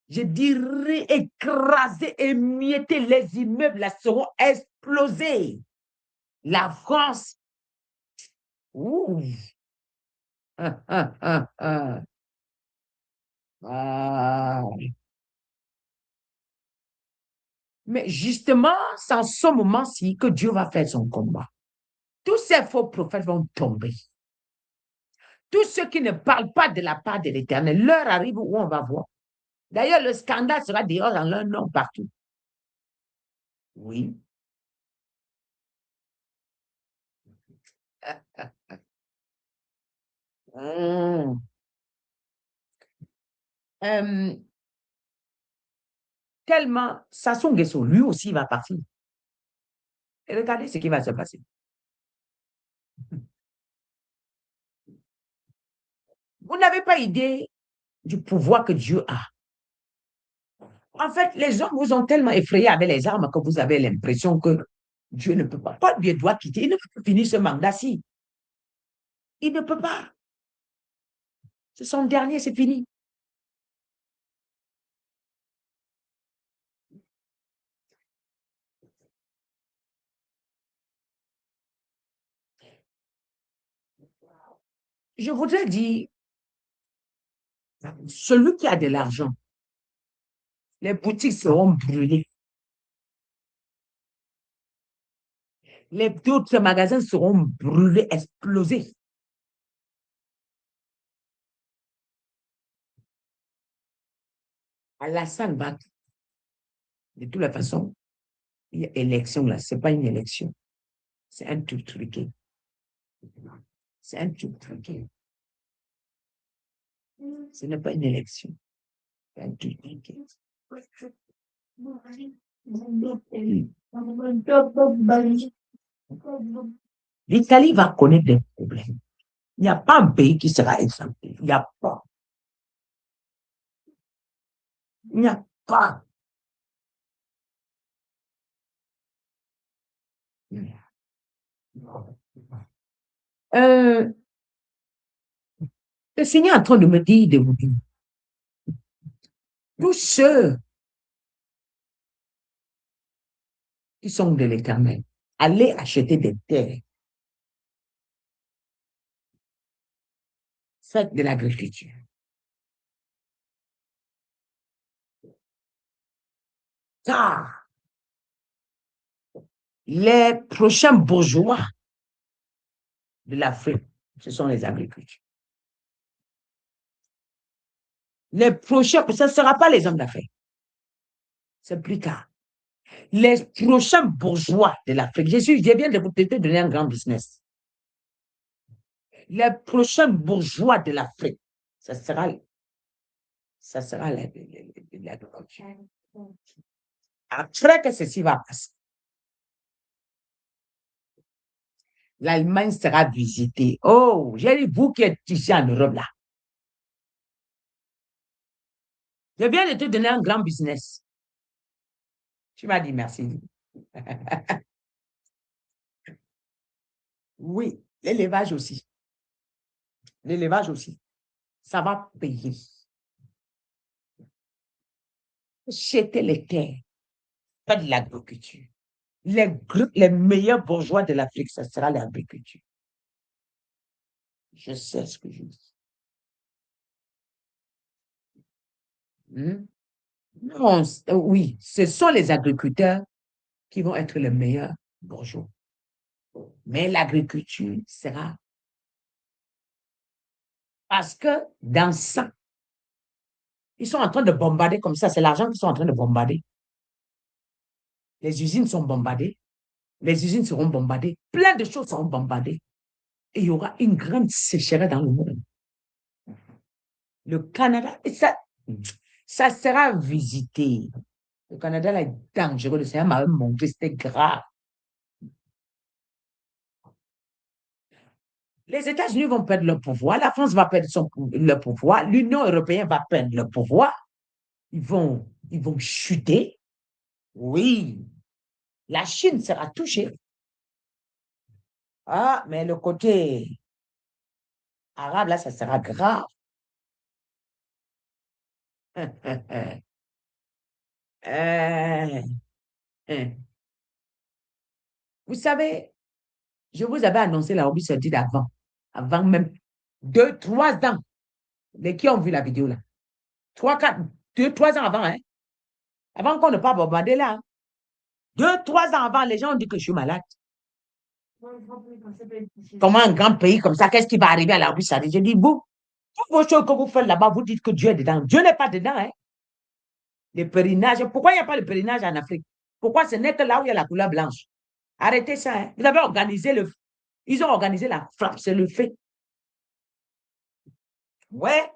Je dirais écraser, émietter, les immeubles là seront explosés. La France, ouh, ah, ah, ah, ah. Ah. Mais justement, c'est en ce moment-ci que Dieu va faire son combat. Tous ces faux prophètes vont tomber. Tous ceux qui ne parlent pas de la part de l'Éternel, l'heure arrive où on va voir. D'ailleurs, le scandale sera dehors dans leur nom partout. Oui. Hum. Euh, tellement, Sassou Nguesso, lui aussi, va partir. Et regardez ce qui va se passer. Vous n'avez pas idée du pouvoir que Dieu a. En fait, les hommes vous ont tellement effrayé avec les armes que vous avez l'impression que Dieu ne peut pas. Paul Biya doit quitter. Il ne peut pas finir ce mandat-ci. Il ne peut pas. C'est son dernier, c'est fini. Je voudrais dire, celui qui a de l'argent, les boutiques seront brûlées. Les autres magasins seront brûlés, explosés. Alassane va, de toutes les façons, il y a élection là, ce n'est pas une élection. C'est un truc truqué. C'est un truc truqué. Ce n'est pas une élection. C'est un truc truqué. L'Italie va connaître des problèmes. Il n'y a pas un pays qui sera exempté. Il n'y a pas. Il n'y a pas. Euh, le Seigneur est en train de me dire, de vous dire, tous ceux qui sont de l'Éternel, allez acheter des terres, faites de l'agriculture. Car Les prochains bourgeois de l'Afrique, ce sont les agriculteurs. Les prochains, ce ne sera pas les hommes d'affaires. C'est plus tard. Les prochains bourgeois de l'Afrique, j'ai bien de vous donner un grand business. Les prochains bourgeois de l'Afrique, ça sera l'agriculture. Après que ceci va passer, l'Allemagne sera visitée. Oh, j'ai dit, vous qui êtes ici en Europe, là, je viens de te donner un grand business. Tu m'as dit merci. Oui, l'élevage aussi. L'élevage aussi. Ça va payer. Jeter les terres, pas de l'agriculture. Les meilleurs bourgeois de l'Afrique, ça sera l'agriculture. Je sais ce que je dis. Hmm? Non, oui, ce sont les agriculteurs qui vont être les meilleurs bourgeois. Mais l'agriculture sera parce que dans ça, ils sont en train de bombarder comme ça. C'est l'argent qu'ils sont en train de bombarder. Les usines sont bombardées. Les usines seront bombardées. Plein de choses seront bombardées. Et il y aura une grande sécheresse dans le monde. Le Canada, ça sera visité. Le Canada là, est dangereux. Le Seigneur m'a montré, c'était grave. Les États-Unis vont perdre leur pouvoir. La France va perdre leur pouvoir. L'Union européenne va perdre leur pouvoir. Ils vont chuter. Oui. La Chine sera touchée. Ah, mais le côté arabe, là, ça sera grave. Euh, euh. Vous savez, je vous avais annoncé l'Arabie Saoudite avant même 2, 3 ans. Les qui ont vu la vidéo là? 3, 4, 2, 3 ans avant, hein? Avant qu'on ne pas bombarder là. 2, 3 ans avant, les gens ont dit que je suis malade. Comment un grand pays comme ça, qu'est-ce qui va arriver à l'Arabie Saoudite? Je dis, vous, toutes vos choses que vous faites là-bas, vous dites que Dieu est dedans. Dieu n'est pas dedans, hein? Le pèlerinage. Pourquoi il n'y a pas de pèlerinage en Afrique? Pourquoi ce n'est que là où il y a la couleur blanche? Arrêtez ça, hein? Vous avez organisé Ils ont organisé la frappe, c'est le fait. Ouais.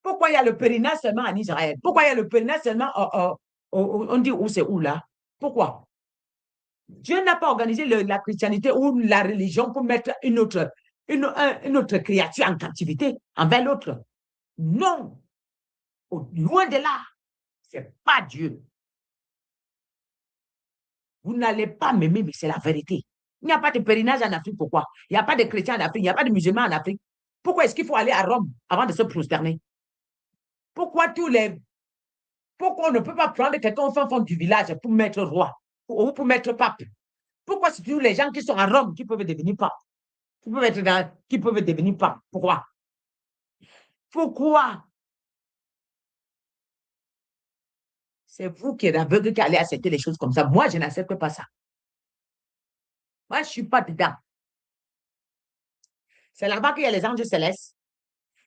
Pourquoi il y a le pèlerinage seulement en Israël? Pourquoi il y a le pèlerinage seulement, on dit où c'est où là? Pourquoi? Dieu n'a pas organisé la christianité ou la religion pour mettre une autre créature en captivité envers l'autre. Non. Loin de là. C'est pas Dieu. Vous n'allez pas m'aimer, mais c'est la vérité. Il n'y a pas de pèlerinage en Afrique. Pourquoi? Il n'y a pas de chrétiens en Afrique. Il n'y a pas de musulmans en Afrique. Pourquoi est-ce qu'il faut aller à Rome avant de se prosterner? Pourquoi Pourquoi on ne peut pas prendre quelqu'un au fond du village pour mettre roi ou pour mettre pape? Pourquoi c'est toujours les gens qui sont à Rome qui peuvent devenir pape? Qui peuvent devenir pape? Pourquoi? Pourquoi? C'est vous qui êtes aveugle qui allez accepter les choses comme ça. Moi, je n'accepte pas ça. Moi, je ne suis pas dedans. C'est là-bas qu'il y a les anges célestes.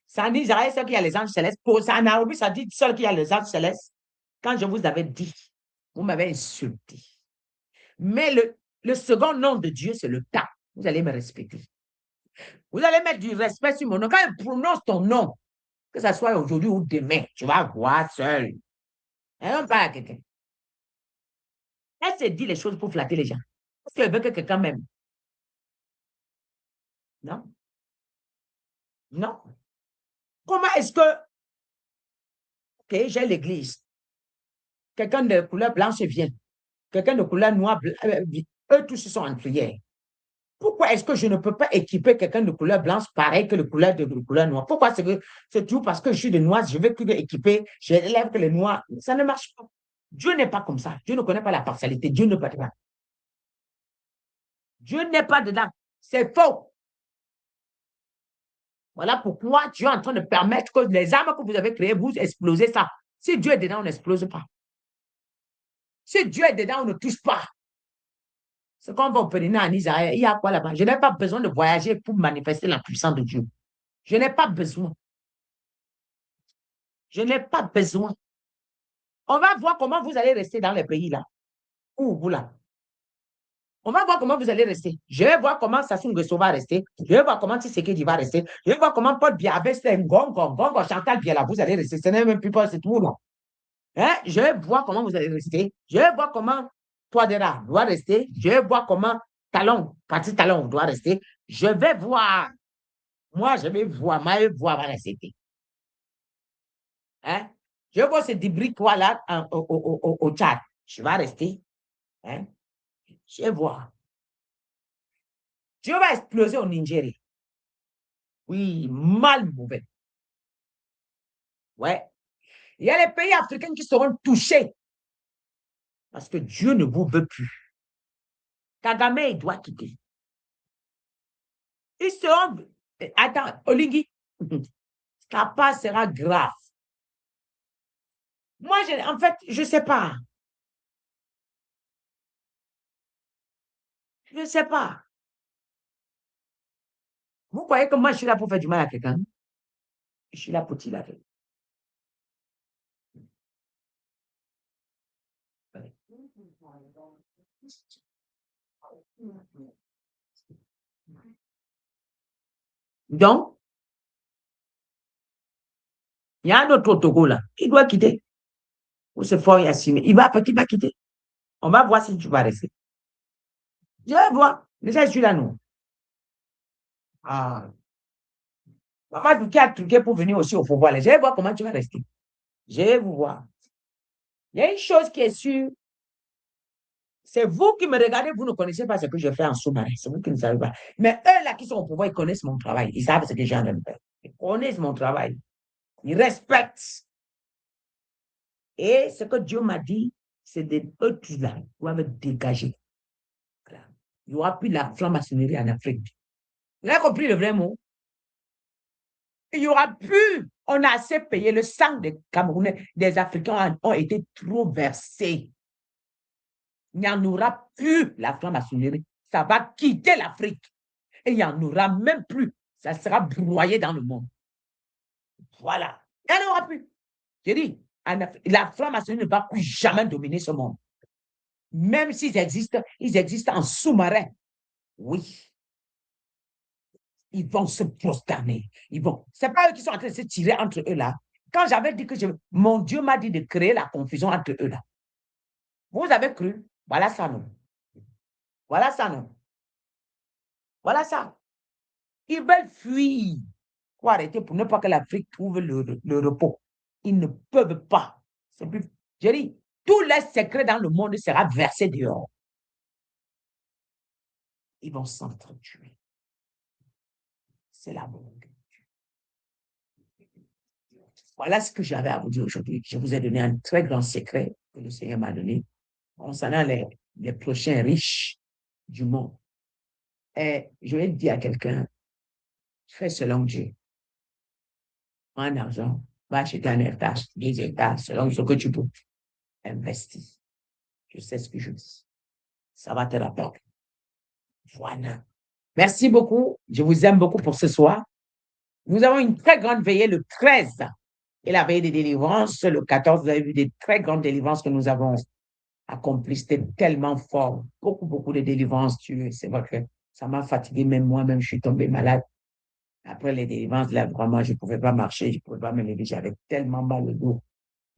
C'est en Israël seul qu'il y a les anges célestes. C'est en Arabie Saoudite seul qu'il y a les anges célestes. Quand je vous avais dit, vous m'avez insulté. Mais le second nom de Dieu, c'est le temps. Vous allez me respecter. Vous allez mettre du respect sur mon nom. Quand il prononce ton nom, que ce soit aujourd'hui ou demain, tu vas voir seul. Elle ne pas à quelqu'un. Elle se dit les choses pour flatter les gens. Parce qu'elle veut que quelqu'un m'aime. Non? Non. Comment est-ce que, OK, j'ai l'église. Quelqu'un de couleur blanche vient. Quelqu'un de couleur noire, eux tous sont en prière. Pourquoi est-ce que je ne peux pas équiper quelqu'un de couleur blanche pareil que de couleur noire? Pourquoi c'est toujours parce que je suis de noir, je veux que équiper, j'élève que les noirs. Ça ne marche pas. Dieu n'est pas comme ça. Dieu ne connaît pas la partialité. Dieu n'est pas dedans. Dieu n'est pas dedans. C'est faux. Voilà pourquoi Dieu est en train de permettre que les armes que vous avez créées, vous explosez ça. Si Dieu est dedans, on n'explose pas. Si Dieu est dedans, on ne touche pas. C'est qu'on va au Pénin en Israël. Il y a quoi là-bas? Je n'ai pas besoin de voyager pour manifester la puissance de Dieu. Je n'ai pas besoin. Je n'ai pas besoin. On va voir comment vous allez rester dans les pays là. Où vous là? On va voir comment vous allez rester. Je vais voir comment Sassou Nguesso va rester. Je vais voir comment Tshisekedi va rester. Je vais voir comment Paul Biya avec Ngongo, Chantal Biya là, vous allez rester. Ce n'est même plus pas, c'est tout là. Hein? Je vais voir comment vous allez rester. Je vais voir comment Touadéra doit rester. Je vais voir comment Talon, Patrice Talon doit rester. Je vais voir. Moi, je vais voir. Moi, je vais voir va rester. Hein? Je vais voir ce débris quoi là au Tchad. Je vais rester. Hein? Je vais voir. Dieu va exploser au Nigeria. Oui, mal mauvais. Ouais. Il y a les pays africains qui seront touchés parce que Dieu ne vous veut plus. Kagame, il doit quitter. Ils seront. Attends, Olingi, ta part sera grave. Moi, en fait, je ne sais pas. Je ne sais pas. Vous croyez que moi, je suis là pour faire du mal à quelqu'un? Je suis là pour tirer la tête. Donc, il y a un autre Togo là. Il doit quitter. Pour se faire assumer. Il va quitter. On va voir si tu vas rester. Je vais voir. Déjà, je suis là, non. Ah. Maman qui a truqué pour venir aussi au pouvoir. Je vais voir comment tu vas rester. Je vais vous voir. Il y a une chose qui est sûre. C'est vous qui me regardez, vous ne connaissez pas ce que je fais en sous-marin. C'est vous qui ne savez pas. Mais eux là qui sont au pouvoir, ils connaissent mon travail. Ils savent ce que j'ai en train de faire. Ils connaissent mon travail. Ils respectent. Et ce que Dieu m'a dit, c'est de eux tous là doivent dégager. Voilà. Il n'y aura plus la franc-maçonnerie en Afrique. Vous avez compris le vrai mot? Il n'y aura plus. On a assez payé. Le sang des Camerounais, des Africains ont été trop versés. Il n'y en aura plus la franc-maçonnerie. Ça va quitter l'Afrique. Et il n'y en aura même plus. Ça sera broyé dans le monde. Voilà. Il n'y en aura plus. J'ai dit, la franc-maçonnerie ne va plus jamais dominer ce monde. Même s'ils existent, ils existent en sous-marin. Oui. Ils vont se prosterner. Ils vont. C'est pas eux qui sont en train de se tirer entre eux là. Quand j'avais dit que mon Dieu m'a dit de créer la confusion entre eux là. Vous avez cru? Voilà ça, non. Voilà ça, non. Voilà ça. Ils veulent fuir pour arrêter, pour ne pas que l'Afrique trouve le repos. Ils ne peuvent pas. Plus... J'ai dit, tous les secrets dans le monde sera versé dehors. Ils vont s'entretuer. C'est la volonté. Voilà ce que j'avais à vous dire aujourd'hui. Je vous ai donné un très grand secret que le Seigneur m'a donné concernant les prochains riches du monde. Et je vais dire à quelqu'un, fais selon Dieu. En argent, va acheter un hectare, 10 hectares, selon ce que tu peux. Investis. Je sais ce que je dis. Ça va te rapporter. Voilà. Merci beaucoup. Je vous aime beaucoup pour ce soir. Nous avons une très grande veillée le 13 et la veillée des délivrances. Le 14, vous avez vu des très grandes délivrances que nous avons accomplies. C'était tellement fort. Beaucoup, beaucoup de délivrances. C'est vrai que ça m'a fatigué. Même moi-même, je suis tombée malade. Après les délivrances, là, vraiment, je ne pouvais pas marcher. Je ne pouvais pas me lever. J'avais tellement mal au dos.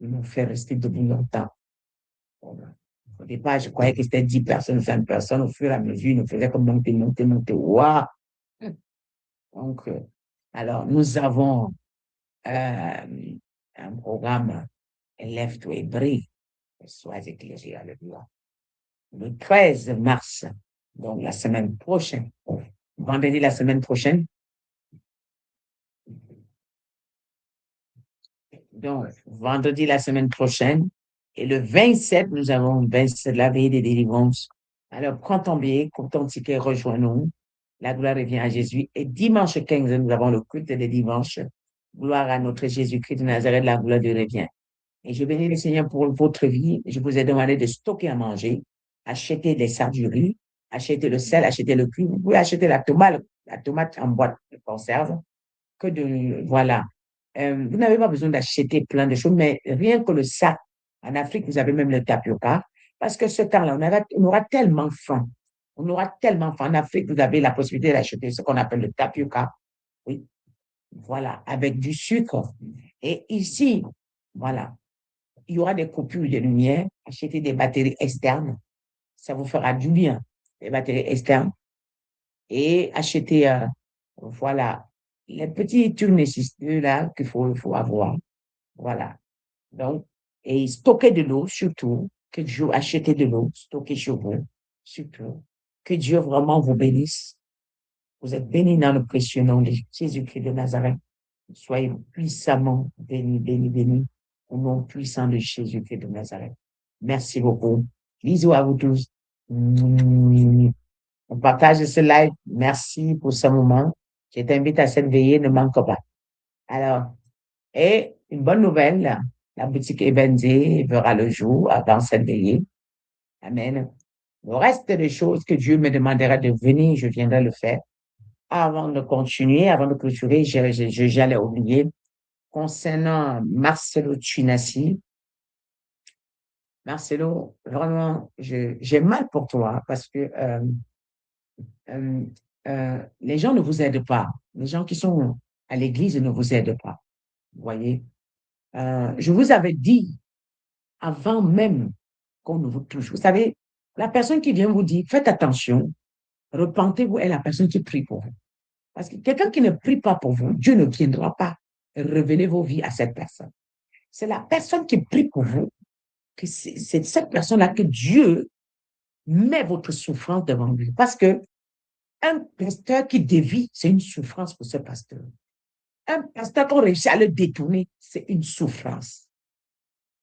Ils m'ont fait rester debout longtemps. Au départ, je croyais que c'était 10 personnes, 5 personnes. Au fur et à mesure, ils nous faisaient comme monter, monter, monter. Waouh! Donc, alors, nous avons un programme Lève-toi et brille. Sois éclairé, alléluia. Le 13 mars, donc la semaine prochaine, vendredi la semaine prochaine. Donc, vendredi la semaine prochaine. Et le 27, nous avons 27, la veille des délivrances. Alors, prends ton billet, coupe ton ticket, rejoins-nous. La gloire revient à Jésus. Et dimanche 15, nous avons le culte des dimanches. Gloire à notre Jésus-Christ de Nazareth, la gloire de revient. Et je bénis le Seigneur pour votre vie. Je vous ai demandé de stocker à manger, acheter des sardes du riz, Achetez le sel, achetez le cuivre. Vous pouvez acheter la tomate en boîte de conserve. Voilà. Vous n'avez pas besoin d'acheter plein de choses, mais rien que le sac. En Afrique, vous avez même le tapioca. Parce que ce temps-là, on aura tellement faim. On aura tellement faim. En Afrique, vous avez la possibilité d'acheter ce qu'on appelle le tapioca. Oui, voilà, avec du sucre. Et ici, voilà, il y aura des coupures de lumière. Achetez des batteries externes. Ça vous fera du bien. Des batteries externes. Et achetez, voilà, les petits tournevis là faut avoir. Voilà. Donc, et stocker de l'eau, surtout. Que Dieu achetez de l'eau, stocker chez vous, surtout. Que Dieu vraiment vous bénisse. Vous êtes bénis dans le précieux nom de Jésus-Christ de Nazareth. Soyez puissamment bénis, bénis, bénis, au nom puissant de Jésus-Christ de Nazareth. Merci beaucoup. Bisous à vous tous. On partage ce live. Merci pour ce moment. Je t'invite à cette veillée, ne manque pas. Alors, et une bonne nouvelle, la boutique Ebenze verra le jour avant cette veillée. Amen. Le reste des choses que Dieu me demanderait de venir, je viendrai le faire. Avant de continuer, avant de clôturer, j'allais oublier concernant Marcelo Chinassi. Marcelo, vraiment, j'ai mal pour toi parce que euh, les gens ne vous aident pas. Les gens qui sont à l'église ne vous aident pas. Vous voyez, je vous avais dit avant même qu'on ne vous touche. Vous savez, la personne qui vient vous dire, faites attention, repentez-vous est la personne qui prie pour vous. Parce que quelqu'un qui ne prie pas pour vous, Dieu ne viendra pas révéler vos vies à cette personne. C'est la personne qui prie pour vous, que c'est cette personne-là que Dieu met votre souffrance devant lui. Parce que un pasteur qui dévie, c'est une souffrance pour ce pasteur. Un pasteur qui réussit à le détourner, c'est une souffrance.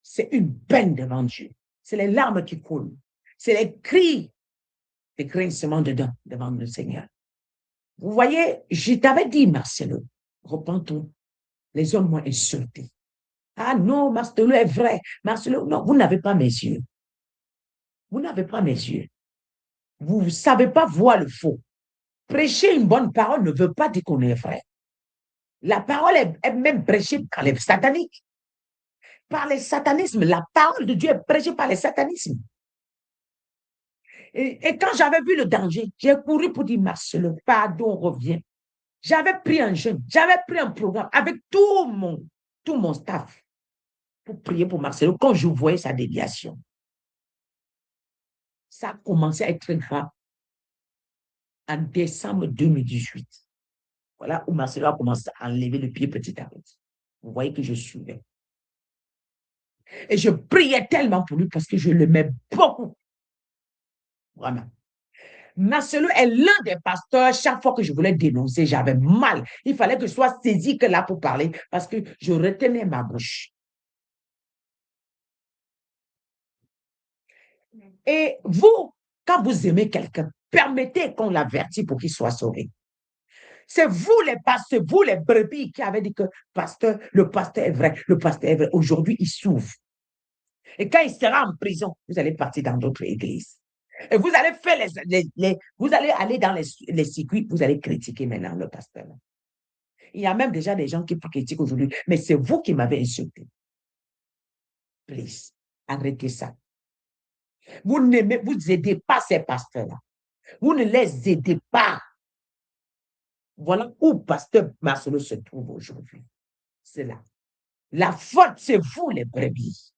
C'est une peine devant Dieu. C'est les larmes qui coulent. C'est les cris, les grincements dedans, devant le Seigneur. Vous voyez, je t'avais dit, Marcelo, repentons. Les hommes m'ont insulté. Ah non, Marcelo est vrai. Marcelo, non, vous n'avez pas mes yeux. Vous n'avez pas mes yeux. Vous ne savez pas voir le faux. Prêcher une bonne parole ne veut pas dire qu'on est vrai. La parole est même prêchée par les sataniques. Par les satanismes. La parole de Dieu est prêchée par les satanismes. Et quand j'avais vu le danger, j'ai couru pour dire, Marcelo, pardon, reviens. J'avais pris un jeûne, j'avais pris un programme avec tout mon staff pour prier pour Marcelo quand je voyais sa déviation. Ça a commencé à être très grave en décembre 2018. Voilà où Marcelo a commencé à enlever le pied petit à petit. Vous voyez que je suivais. Et je priais tellement pour lui parce que je l'aimais beaucoup. Vraiment. Marcelo est l'un des pasteurs, chaque fois que je voulais dénoncer, j'avais mal. Il fallait que je sois saisi que là pour parler parce que je retenais ma bouche. Et vous, quand vous aimez quelqu'un, permettez qu'on l'avertisse pour qu'il soit sauvé. C'est vous les pasteurs, vous les brebis qui avez dit que pasteur, le pasteur est vrai, le pasteur est vrai. Aujourd'hui, il souffre. Et quand il sera en prison, vous allez partir dans d'autres églises. Et vous allez faire vous allez aller dans les circuits, vous allez critiquer maintenant le pasteur. Il y a même déjà des gens qui critiquent aujourd'hui, mais c'est vous qui m'avez insulté. Please, arrêtez ça. Vous n'aidez pas ces pasteurs-là. Vous ne les aidez pas. Voilà où pasteur Marcelo se trouve aujourd'hui. C'est là. La faute, c'est vous les brebis.